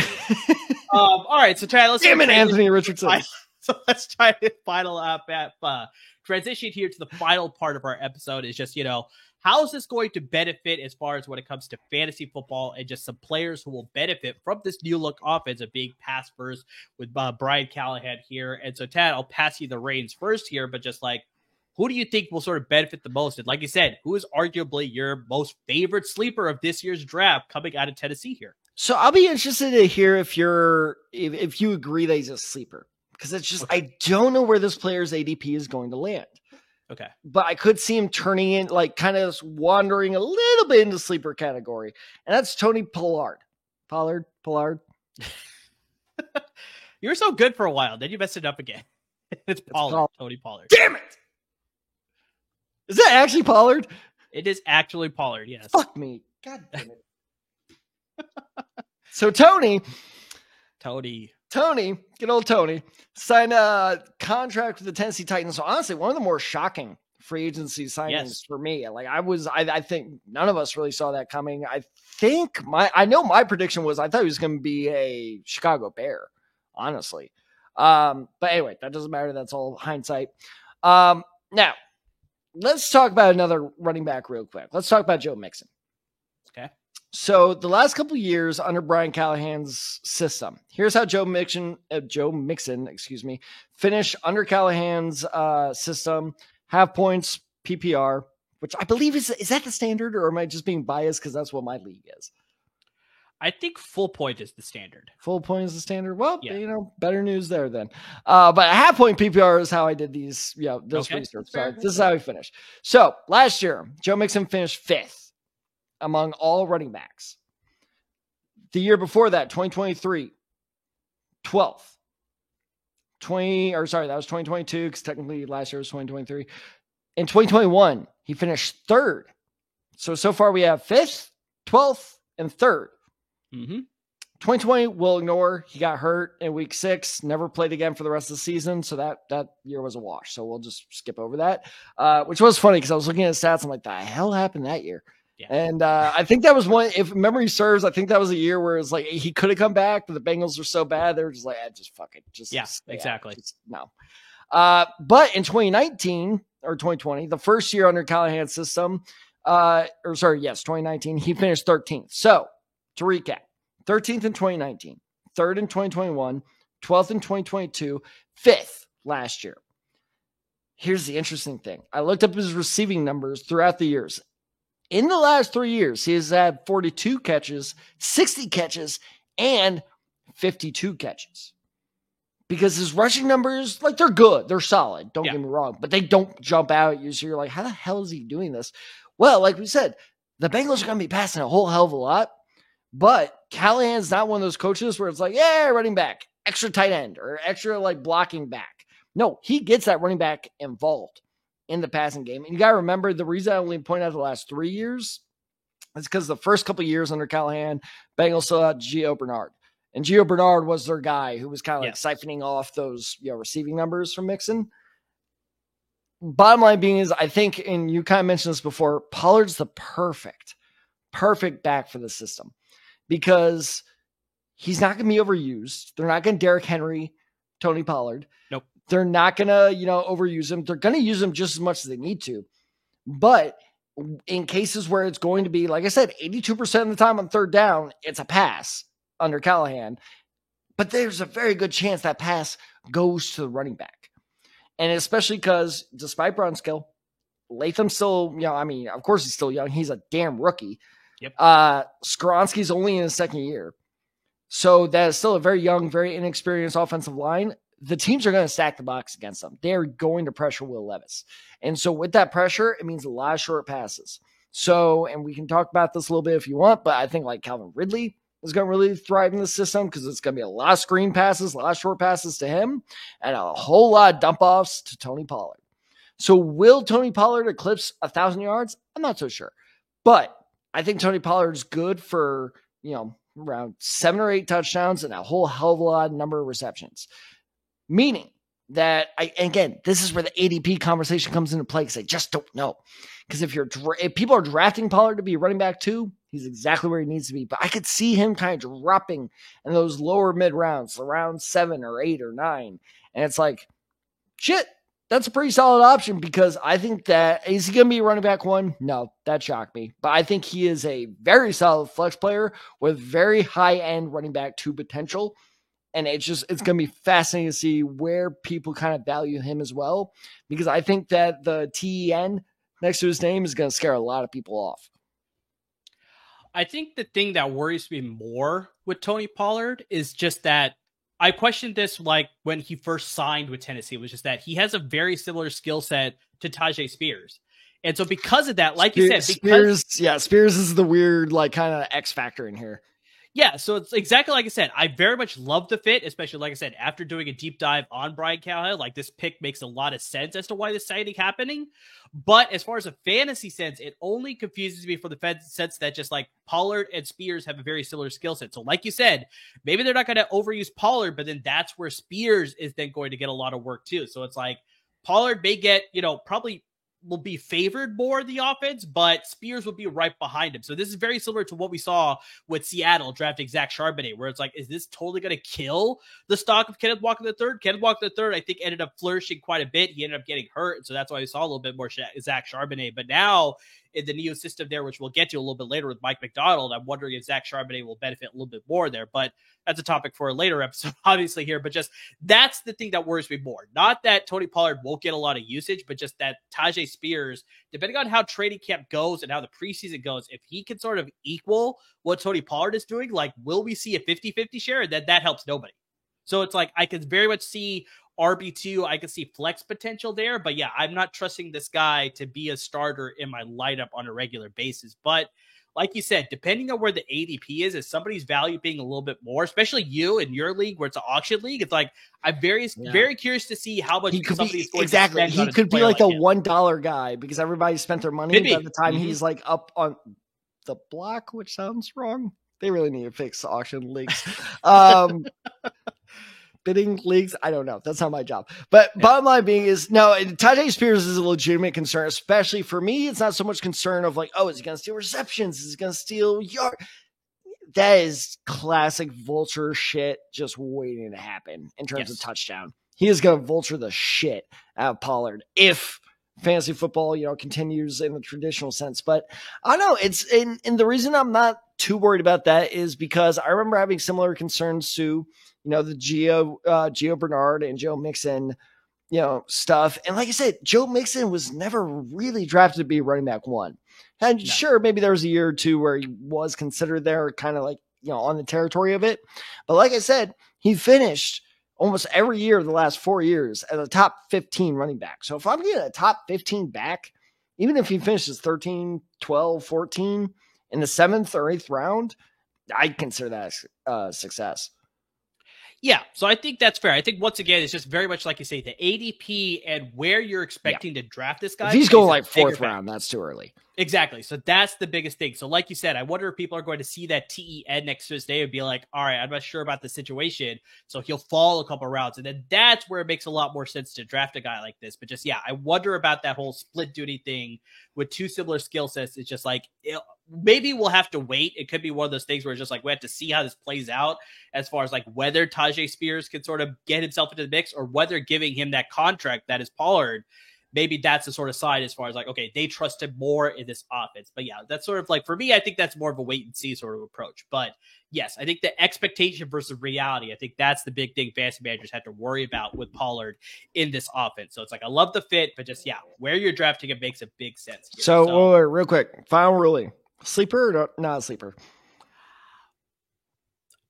All right, so try. Let's damn it, Anthony Richardson. So let's try to transition here to the final part of our episode. Is just how is this going to benefit as far as when it comes to fantasy football and just some players who will benefit from this new look offense of being pass first with Brian Callahan here. And so, Tad, I'll pass you the reins first here, but just like, who do you think will sort of benefit the most? And like you said, who is arguably your most favorite sleeper of this year's draft coming out of Tennessee here? So I'll be interested to hear if you agree that he's a sleeper, because it's just, I don't know where this player's ADP is going to land. Okay. But I could see him turning in, like kind of wandering a little bit into sleeper category. And that's Tony Pollard. Pollard. You were so good for a while. Then you messed it up again. It's Pollard. Tony Pollard. Damn it. Is that actually Pollard? It is actually Pollard, yes. Fuck me. God damn it. So Tony, good old Tony, signed a contract with the Tennessee Titans. So honestly, one of the more shocking free agency signings for me. Like I think none of us really saw that coming. I know my prediction was I thought he was going to be a Chicago Bear, honestly. But anyway, that doesn't matter. That's all hindsight. Now, let's talk about another running back real quick. Let's talk about Joe Mixon. Okay. So the last couple of years under Brian Callahan's system, here's how Joe Mixon, finished under Callahan's system. Half points PPR, which I believe is that the standard, or am I just being biased because that's what my league is? I think full point is the standard. Full point is the standard. Well, yeah. Better news there then. But a half point PPR is how I did these, this research. So this is how we finished. So last year, Joe Mixon finished 5th among all running backs. The year before that, 2023, 12th. That was 2022, because technically last year was 2023. In 2021, he finished 3rd. So far we have 5th, 12th, and 3rd. 2020 we'll ignore. He got hurt in week 6, never played again for the rest of the season. So that year was a wash. So we'll just skip over that, which was funny because I was looking at stats. I'm like, the hell happened that year? Yeah. And I think that was one, if memory serves, I think that was a year where it's like he could have come back, but the Bengals were so bad. They were just like, just fuck it. Exactly. No. But in 2019 or 2020, the first year under Callahan's system, 2019, he finished 13th. So to recap, 13th in 2019, 3rd in 2021, 12th in 2022, 5th last year. Here's the interesting thing. I looked up his receiving numbers throughout the years. In the last 3 years, he has had 42 catches, 60 catches, and 52 catches. Because his rushing numbers, they're good. They're solid. Don't get me wrong. But they don't jump out at you. So you're like, how the hell is he doing this? Well, like we said, the Bengals are going to be passing a whole hell of a lot. But Callahan's not one of those coaches where it's like, running back, extra tight end, or extra blocking back. No, he gets that running back involved in the passing game. And you got to remember, the reason I only point out the last 3 years is because the first couple of years under Callahan, Bengals still had Gio Bernard. And Gio Bernard was their guy who was kind of siphoning off those receiving numbers from Mixon. Bottom line being is, I think, and you kind of mentioned this before, Pollard's the perfect back for the system. Because he's not going to be overused. They're not going to Derrick Henry, Tony Pollard. Nope. They're not going to, overuse him. They're going to use him just as much as they need to. But in cases where it's going to be, like I said, 82% of the time on 3rd down, it's a pass under Callahan. But there's a very good chance that pass goes to the running back. And especially because despite Brunskill, Latham's still, of course he's still young. He's a damn rookie. Yep. Skoronski's only in his 2nd year. So that is still a very young, very inexperienced offensive line. The teams are going to stack the box against them. They're going to pressure Will Levis. And so with that pressure, it means a lot of short passes. So, and we can talk about this a little bit if you want, but I think Calvin Ridley is going to really thrive in the system because it's going to be a lot of screen passes, a lot of short passes to him, and a whole lot of dump offs to Tony Pollard. So will Tony Pollard eclipse 1,000 yards? I'm not so sure. But I think Tony Pollard's good for, around 7 or 8 touchdowns and a whole hell of a lot number of receptions. Meaning that, again, this is where the ADP conversation comes into play because I just don't know. Because if people are drafting Pollard to be running back 2, he's exactly where he needs to be. But I could see him kind of dropping in those lower mid rounds, around 7 or 8 or 9. And it's like, shit. That's a pretty solid option because I think that, is he going to be running back 1? No, that shocked me. But I think he is a very solid flex player with very high-end running back 2 potential. And it's going to be fascinating to see where people kind of value him as well. Because I think that the TEN next to his name is going to scare a lot of people off. I think the thing that worries me more with Tony Pollard is just that I questioned this when he first signed with Tennessee, was just that he has a very similar skill set to Tyjae Spears. And so because of that, you said, Spears is the weird, kind of X factor in here. Yeah, so it's exactly like I said. I very much love the fit, especially, like I said, after doing a deep dive on Brian Callahan. This pick makes a lot of sense as to why this signing happening. But as far as a fantasy sense, it only confuses me for the sense that just Pollard and Spears have a very similar skill set. So like you said, maybe they're not going to overuse Pollard, but then that's where Spears is then going to get a lot of work too. So it's Pollard may get, probably will be favored more in the offense, but Spears will be right behind him. So this is very similar to what we saw with Seattle drafting Zach Charbonnet, where it's is this totally going to kill the stock of Kenneth Walker III? Kenneth Walker III, I think, ended up flourishing quite a bit. He ended up getting hurt, and so that's why we saw a little bit more Zach Charbonnet. But now in the Neo system there, which we'll get to a little bit later with Mike McDonald, I'm wondering if Zach Charbonnet will benefit a little bit more there. But that's a topic for a later episode, obviously, here. But just that's the thing that worries me more. Not that Tony Pollard won't get a lot of usage, but just that Tyjae Tyjae Spears, depending on how training camp goes and how the preseason goes, if he can sort of equal what Tony Pollard is doing, like, will we see a 50-50 share? That helps nobody. So it's like, I can very much see RB2. I can see flex potential there, but yeah, I'm not trusting this guy to be a starter in my lineup on a regular basis. But like you said, depending on where the ADP is somebody's value being a little bit more, especially you in your league where it's an auction league, it's like, I'm very curious to see how much he could somebody's be. Exactly. He could be like a $1 guy because everybody spent their money by the time he's like up on the block, which sounds wrong. They really need to fix auction leagues. Bidding leagues, I don't know. That's not my job. But bottom line being is, no, Tyjae Spears is a legitimate concern, especially for me. It's not so much concern of like, oh, is he going to steal receptions? Is he going to steal yard? That is classic vulture shit just waiting to happen in terms of touchdown. He is going to vulture the shit out of Pollard if fantasy football, continues in the traditional sense. But I don't know. It's and the reason I'm not too worried about that is because I remember having similar concerns to, the Gio Bernard and Joe Mixon, stuff. And like I said, Joe Mixon was never really drafted to be running back one. And sure, maybe there was a year or two where he was considered there, kind of like, on the territory of it. But like I said, he finished almost every year of the last 4 years as a top 15 running back. So if I'm getting a top 15 back, even if he finishes 13, 12, 14 in the 7th or 8th round, I'd consider that a success. Yeah, so I think that's fair. I think, once again, it's just very much like you say, the ADP and where you're expecting to draft this guy. If he's going like 4th round, that's too early. Exactly. So that's the biggest thing. So like you said, I wonder if people are going to see that TEN next to his name and be like, all right, I'm not sure about the situation. So he'll fall a couple rounds. And then that's where it makes a lot more sense to draft a guy like this. But just, I wonder about that whole split duty thing with two similar skill sets. It's just like, maybe we'll have to wait. It could be one of those things where it's just like, we have to see how this plays out as far as like whether Tyjae Spears can sort of get himself into the mix or whether giving him that contract that is Pollard, maybe that's the sort of side as far as like, okay, they trust him more in this offense. But yeah, that's sort of like, for me, I think that's more of a wait and see sort of approach. But yes, I think the expectation versus reality, I think that's the big thing fantasy managers have to worry about with Pollard in this offense. So it's like, I love the fit, but just, where you're drafting it makes a big sense here. So real quick, final ruling. Sleeper or not a sleeper?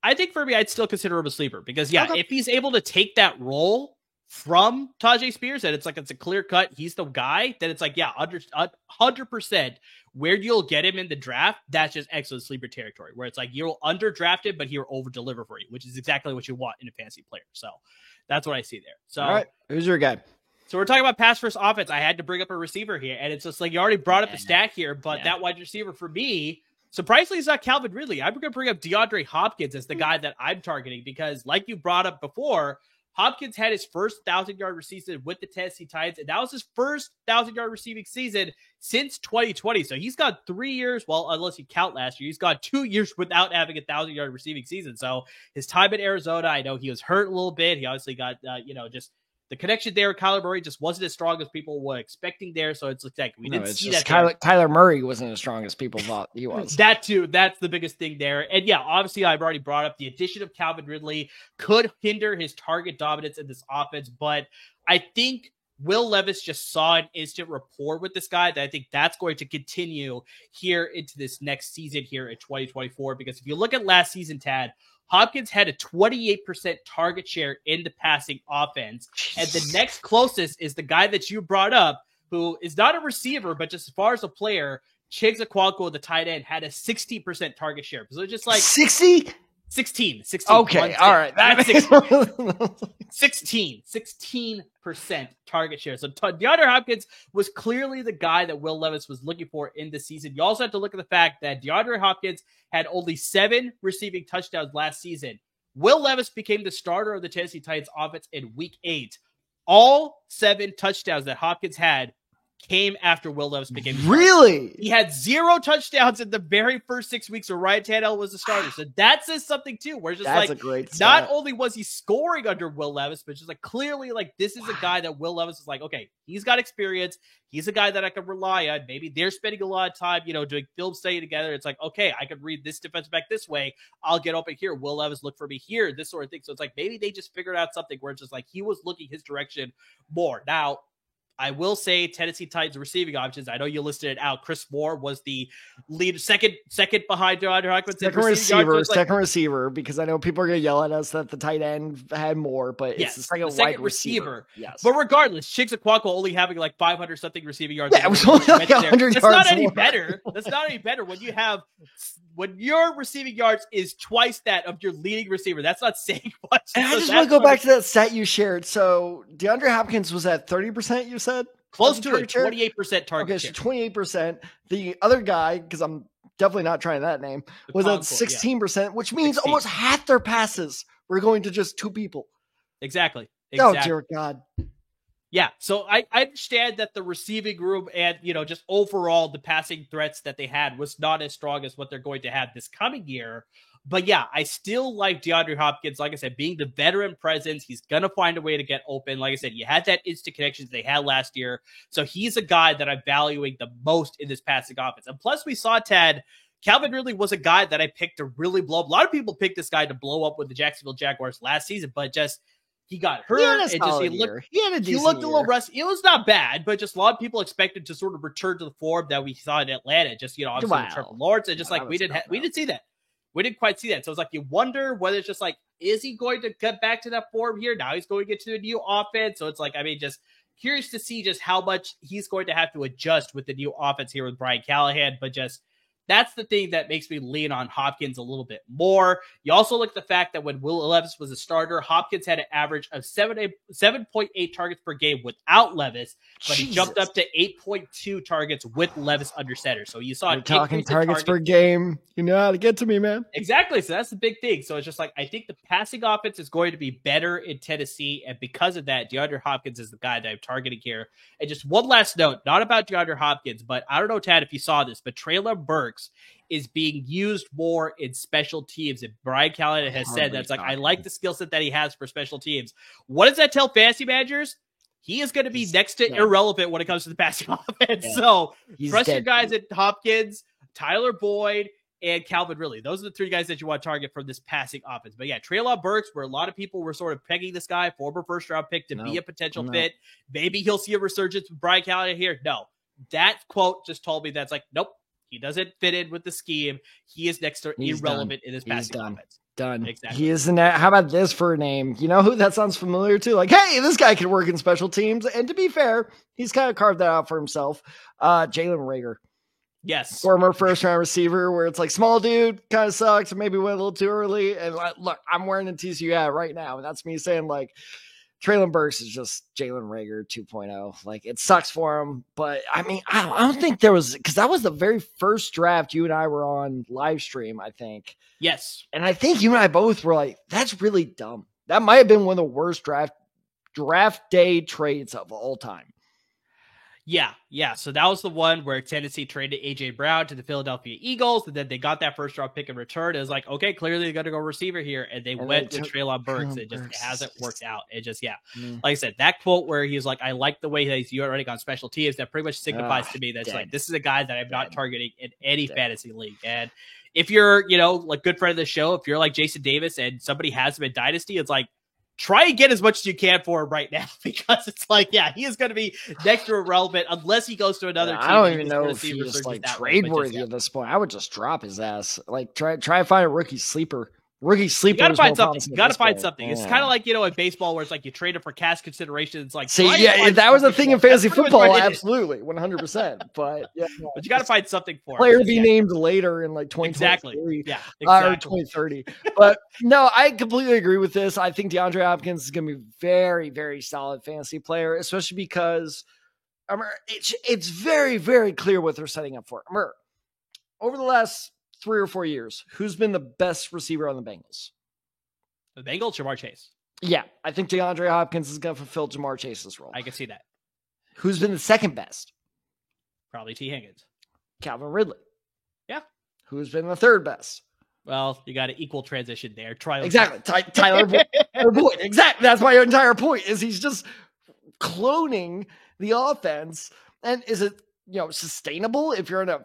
I think for me, I'd still consider him a sleeper because, if he's able to take that role from Tyjae Spears and it's a clear cut, he's the guy, then it's like, 100% where you'll get him in the draft. That's just excellent sleeper territory where it's like, you'll underdraft him, but he'll over deliver for you, which is exactly what you want in a fantasy player. So that's what I see there. So, all right, who's your guy? So we're talking about pass first offense. I had to bring up a receiver here, and it's just like, you already brought up the stack here, but that wide receiver for me, surprisingly, is not Calvin Ridley. I'm going to bring up DeAndre Hopkins as the guy that I'm targeting because, like you brought up before, Hopkins had his first 1,000-yard season with the Tennessee Titans, and that was his first 1,000-yard receiving season since 2020. So he's got 3 years, well, unless you count last year, he's got 2 years without having a 1,000-yard receiving season. So his time in Arizona, I know he was hurt a little bit. He obviously got, just the connection there with Kyler Murray just wasn't as strong as people were expecting there. So it's like we didn't see that. Kyler Murray wasn't as strong as people thought he was. That too. That's the biggest thing there. And obviously I've already brought up the addition of Calvin Ridley could hinder his target dominance in this offense. But I think Will Levis just saw an instant rapport with this guy that I think that's going to continue here into this next season here in 2024. Because if you look at last season, Tad, Hopkins had a 28% target share in the passing offense. And the next closest is the guy that you brought up, who is not a receiver, but just as far as a player, Chiggs Okonkwo, the tight end, had a 60% target share. So it's just like 60? 16. Okay, all right. That's 16% target share. So DeAndre Hopkins was clearly the guy that Will Levis was looking for in the season. You also have to look at the fact that DeAndre Hopkins had only 7 receiving touchdowns last season. Will Levis became the starter of the Tennessee Titans offense in week 8. All 7 touchdowns that Hopkins had came after Will Levis became the starter. Really? He had 0 touchdowns in the very first 6 weeks where Ryan Tannehill was the starter. So that says something too, where it's just that's like, a great not only was he scoring under Will Levis, but just like clearly like this is a guy that Will Levis is like, okay, he's got experience. He's a guy that I can rely on. Maybe they're spending a lot of time, doing film study together. It's like, okay, I could read this defensive back this way. I'll get open here. Will Levis look for me here, this sort of thing. So it's like, maybe they just figured out something where it's just like, he was looking his direction more. Now, I will say Tennessee Titans receiving options. I know you listed it out. Chris Moore was the lead, second behind DeAndre Hopkins. Second receiver, because I know people are going to yell at us that the tight end had more, but it's the second wide receiver. Yes. But regardless, Chiggs Okonkwo only having like 500 something receiving yards. Yeah, it was only like 100 yards. That's not any better. That's not any better when your receiving yards is twice that of your leading receiver. That's not saying much. And I just want to go back to that stat you shared. So DeAndre Hopkins was at 30%, you said? Close to it, 28% target share. Okay, so 28%. The other guy, because I'm definitely not trying that name, was at 16%, which means almost half their passes were going to just two people. Exactly. Oh, dear God. Yeah, so I understand that the receiving room and, just overall the passing threats that they had was not as strong as what they're going to have this coming year. But yeah, I still like DeAndre Hopkins. Like I said, being the veteran presence, he's going to find a way to get open. Like I said, you had that instant connections they had last year. So he's a guy that I'm valuing the most in this passing offense. And plus we saw Ted, Calvin Ridley was a guy that I picked to really blow up. A lot of people picked this guy to blow up with the Jacksonville Jaguars last season, but just he got hurt. He looked a little rusty. It was not bad, but just a lot of people expected to sort of return to the form that we saw in Atlanta. Just, obviously Trevor Lawrence, and just we didn't see that. We didn't quite see that. So it's like you wonder whether it's just like, is he going to get back to that form here? Now he's going to get to a new offense. So it's like, just curious to see just how much he's going to have to adjust with the new offense here with Brian Callahan. But just that's the thing that makes me lean on Hopkins a little bit more. You also look at the fact that when Will Levis was a starter, Hopkins had an average of 7.8 targets per game without Levis, but he jumped up to 8.2 targets with Levis under center. So you saw talking targets per game. You know how to get to me, man. Exactly. So that's the big thing. So it's just like, I think the passing offense is going to be better in Tennessee. And because of that, DeAndre Hopkins is the guy that I'm targeting here. And just one last note, not about DeAndre Hopkins, but I don't know, Tad, if you saw this, but Treylon Burks is being used more in special teams. And Brian Callahan has said that's like, I like the skill set that he has for special teams. What does that tell fantasy managers? He is going to be next to irrelevant when it comes to the passing offense. Yeah. So trust your guys at Hopkins, Tyler Boyd, and Calvin Ridley. Those are the three guys that you want to target from this passing offense. But yeah, Treylon Burks, where a lot of people were sort of pegging this guy, former first-round pick, to be a potential fit. Maybe he'll see a resurgence with Brian Callahan here. No. That quote just told me that's like, nope. He doesn't fit in with the scheme. He is next to irrelevant in this passing offense. Done. Exactly. He is in that. How about this for a name? You know who that sounds familiar to? Like, hey, this guy can work in special teams. And to be fair, he's kind of carved that out for himself. Jalen Reagor. Yes. Former first-round receiver where it's like, small dude, kind of sucks, maybe went a little too early. And look, I'm wearing a TCU hat right now. And that's me saying, like, Treylon Burks is just Jalen Reagor 2.0. Like, it sucks for him, but I don't think there was, because that was the very first draft you and I were on live stream, I think. Yes. And I think you and I both were like, that's really dumb. That might have been one of the worst draft day trades of all time. Yeah. So that was the one where Tennessee traded A.J. Brown to the Philadelphia Eagles, and then they got that first-round pick in return. It was like, okay, clearly they're going to go receiver here, and they went with Treylon Burks. It just hasn't worked out. It just, like I said, that quote where he's like, I like the way that he's running on special teams, that pretty much signifies to me that's like, this is a guy that I'm not targeting in any fantasy league. And if you're, like good friend of the show, if you're like Jason Davis and somebody has him in Dynasty, it's like, try and get as much as you can for him right now, because it's like, he is going to be next to irrelevant unless he goes to another team. I don't even know if he's like trade worthy at this point. I would just drop his ass. Like try and find a rookie sleeper. You gotta find something. It's kind of like, in baseball where it's like you trade it for cash consideration. It's like, that was a thing in fantasy football. Absolutely. 100%. But but you got to find something for player be named later in like 2023. Exactly. Or 2030. But no, I completely agree with this. I think DeAndre Hopkins is going to be very, very solid fantasy player, especially because it's very, very clear what they're setting up for. Over the last 3 or 4 years, who's been the best receiver on the Bengals? The Bengals, Ja'Marr Chase. Yeah, I think DeAndre Hopkins is going to fulfill Ja'Marr Chase's role. I can see that. Who's been the second best? Probably T. Higgins. Calvin Ridley. Yeah. Who's been the third best? Well, you got an equal transition there. Exactly. Tyler Boyd. Exactly. That's my entire point, is he's just cloning the offense. And is it sustainable if you're in a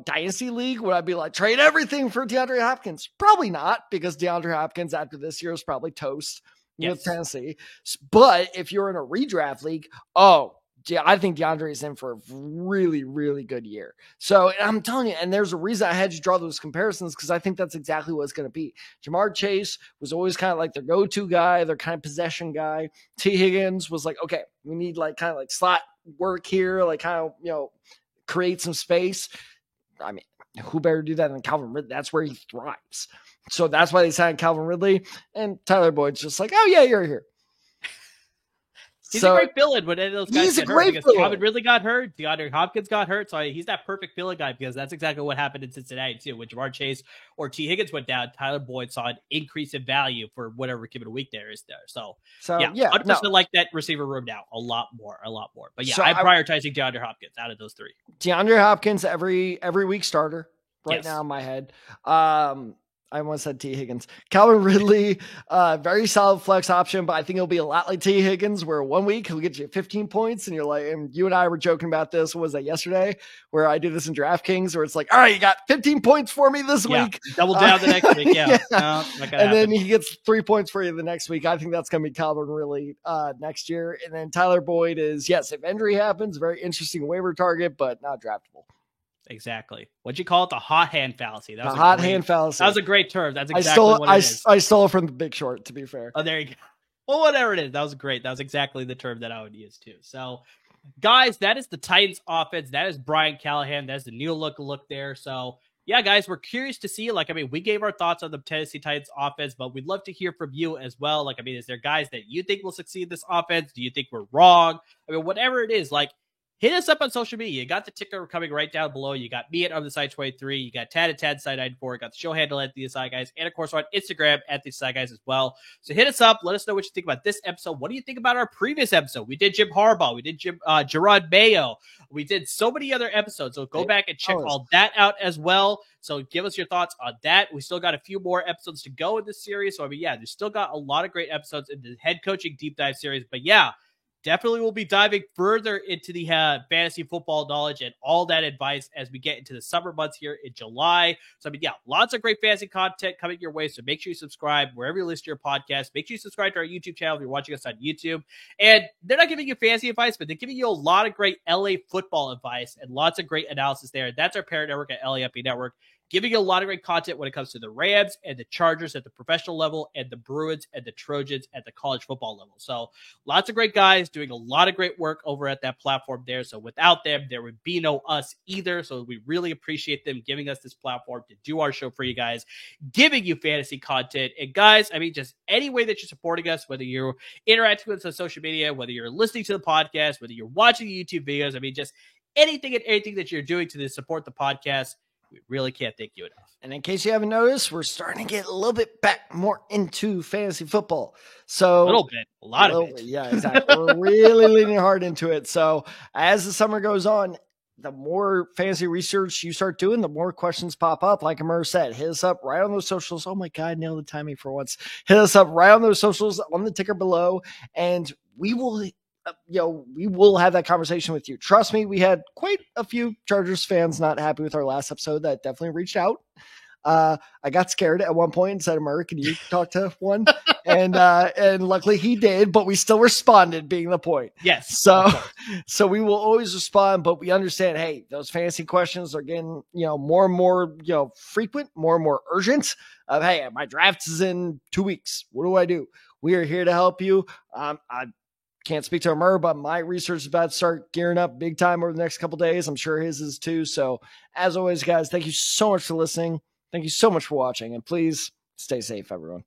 dynasty league? Would I be like, trade everything for DeAndre Hopkins? Probably not, because DeAndre Hopkins after this year is probably toast with Tennessee. But if you're in a redraft league, I think DeAndre is in for a really, really good year. So I'm telling you, and there's a reason I had you draw those comparisons because I think that's exactly what it's going to be. Jamar Chase was always kind of like their go-to guy, their kind of possession guy. T. Higgins was like, okay, we need like kind of like slot work here, like kind of, create some space. I mean, who better do that than Calvin Ridley? That's where he thrives. So that's why they signed Calvin Ridley. And Tyler Boyd's just like, oh, yeah, you're here. He's a great fill-in when any of those guys he's get a great hurt. Calvin Calvin Ridley got hurt. DeAndre Hopkins got hurt. So he's that perfect fill-in guy because that's exactly what happened in Cincinnati too. When Jamar Chase or T. Higgins went down, Tyler Boyd saw an increase in value for whatever given week there is there. So yeah, 100% like that receiver room now. A lot more. But yeah, I'm prioritizing DeAndre Hopkins out of those three. DeAndre Hopkins, every week starter now in my head. I almost said T. Higgins. Calvin Ridley, very solid flex option, but I think it'll be a lot like T. Higgins, where 1 week he'll get you 15 points, and you're like, and you and I were joking about this. What was that yesterday? Where I do this in DraftKings, where it's like, all right, you got 15 points for me this week. Double down the next week, yeah. No, and then he gets 3 points for you the next week. I think that's going to be Calvin Ridley next year. And then Tyler Boyd is, yes, if injury happens, very interesting waiver target, but not draftable. Exactly. What'd you call it? The hot hand fallacy. That was hand fallacy. That was a great term. That's exactly what it is. I stole it from The Big Short, to be fair. Oh, there you go. Well, whatever it is. That was great. That was exactly the term that I would use too. So, guys, that is the Titans offense. That is Brian Callahan. That's the new look there. So, yeah, guys, we're curious to see. We gave our thoughts on the Tennessee Titans offense, but we'd love to hear from you as well. Is there guys that you think will succeed in this offense? Do you think we're wrong? Whatever it is, hit us up on social media. You got the ticker coming right down below. You got me at OnTheSide23. You got Tad at TadSide94. Got the show handle at The Side Guys. And, of course, on Instagram at The Side Guys as well. So hit us up. Let us know what you think about this episode. What do you think about our previous episode? We did Jim Harbaugh. We did Gerard Mayo. We did so many other episodes. So go back and check all that out as well. So give us your thoughts on that. We still got a few more episodes to go in this series. So, there's still got a lot of great episodes in the head coaching deep dive series. But, yeah. Definitely will be diving further into the fantasy football knowledge and all that advice as we get into the summer months here in July. So, lots of great fantasy content coming your way. So make sure you subscribe wherever you listen to your podcast. Make sure you subscribe to our YouTube channel if you're watching us on YouTube. And they're not giving you fantasy advice, but they're giving you a lot of great LA football advice and lots of great analysis there. That's our parent network at LAFB Network, giving you a lot of great content when it comes to the Rams and the Chargers at the professional level and the Bruins and the Trojans at the college football level. So lots of great guys doing a lot of great work over at that platform there. So without them, there would be no us either. So we really appreciate them giving us this platform to do our show for you guys, giving you fantasy content. And guys, just any way that you're supporting us, whether you're interacting with us on social media, whether you're listening to the podcast, whether you're watching the YouTube videos, just anything and anything that you're doing to support the podcast, we really can't thank you enough. And in case you haven't noticed, we're starting to get a little bit back more into fantasy football. So a lot of it. Yeah, exactly. We're really leaning hard into it. So as the summer goes on, the more fantasy research you start doing, the more questions pop up. Like Amir said, hit us up right on those socials. Oh my God, nailed the timing for once. Hit us up right on those socials on the ticker below, and we will we will have that conversation with you. Trust me, we had quite a few Chargers fans not happy with our last episode that definitely reached out. I got scared at one point and said, Amir, can you talk to one? And luckily he did, but we still responded, being the point. Yes. So we will always respond, but we understand, hey, those fantasy questions are getting, more and more, frequent, more and more urgent. Hey, my draft is in 2 weeks. What do I do? We are here to help you. I can't speak to Amir, but my research is about to start gearing up big time over the next couple of days. I'm sure his is too. So as always, guys, thank you so much for listening. Thank you so much for watching, and please stay safe, everyone.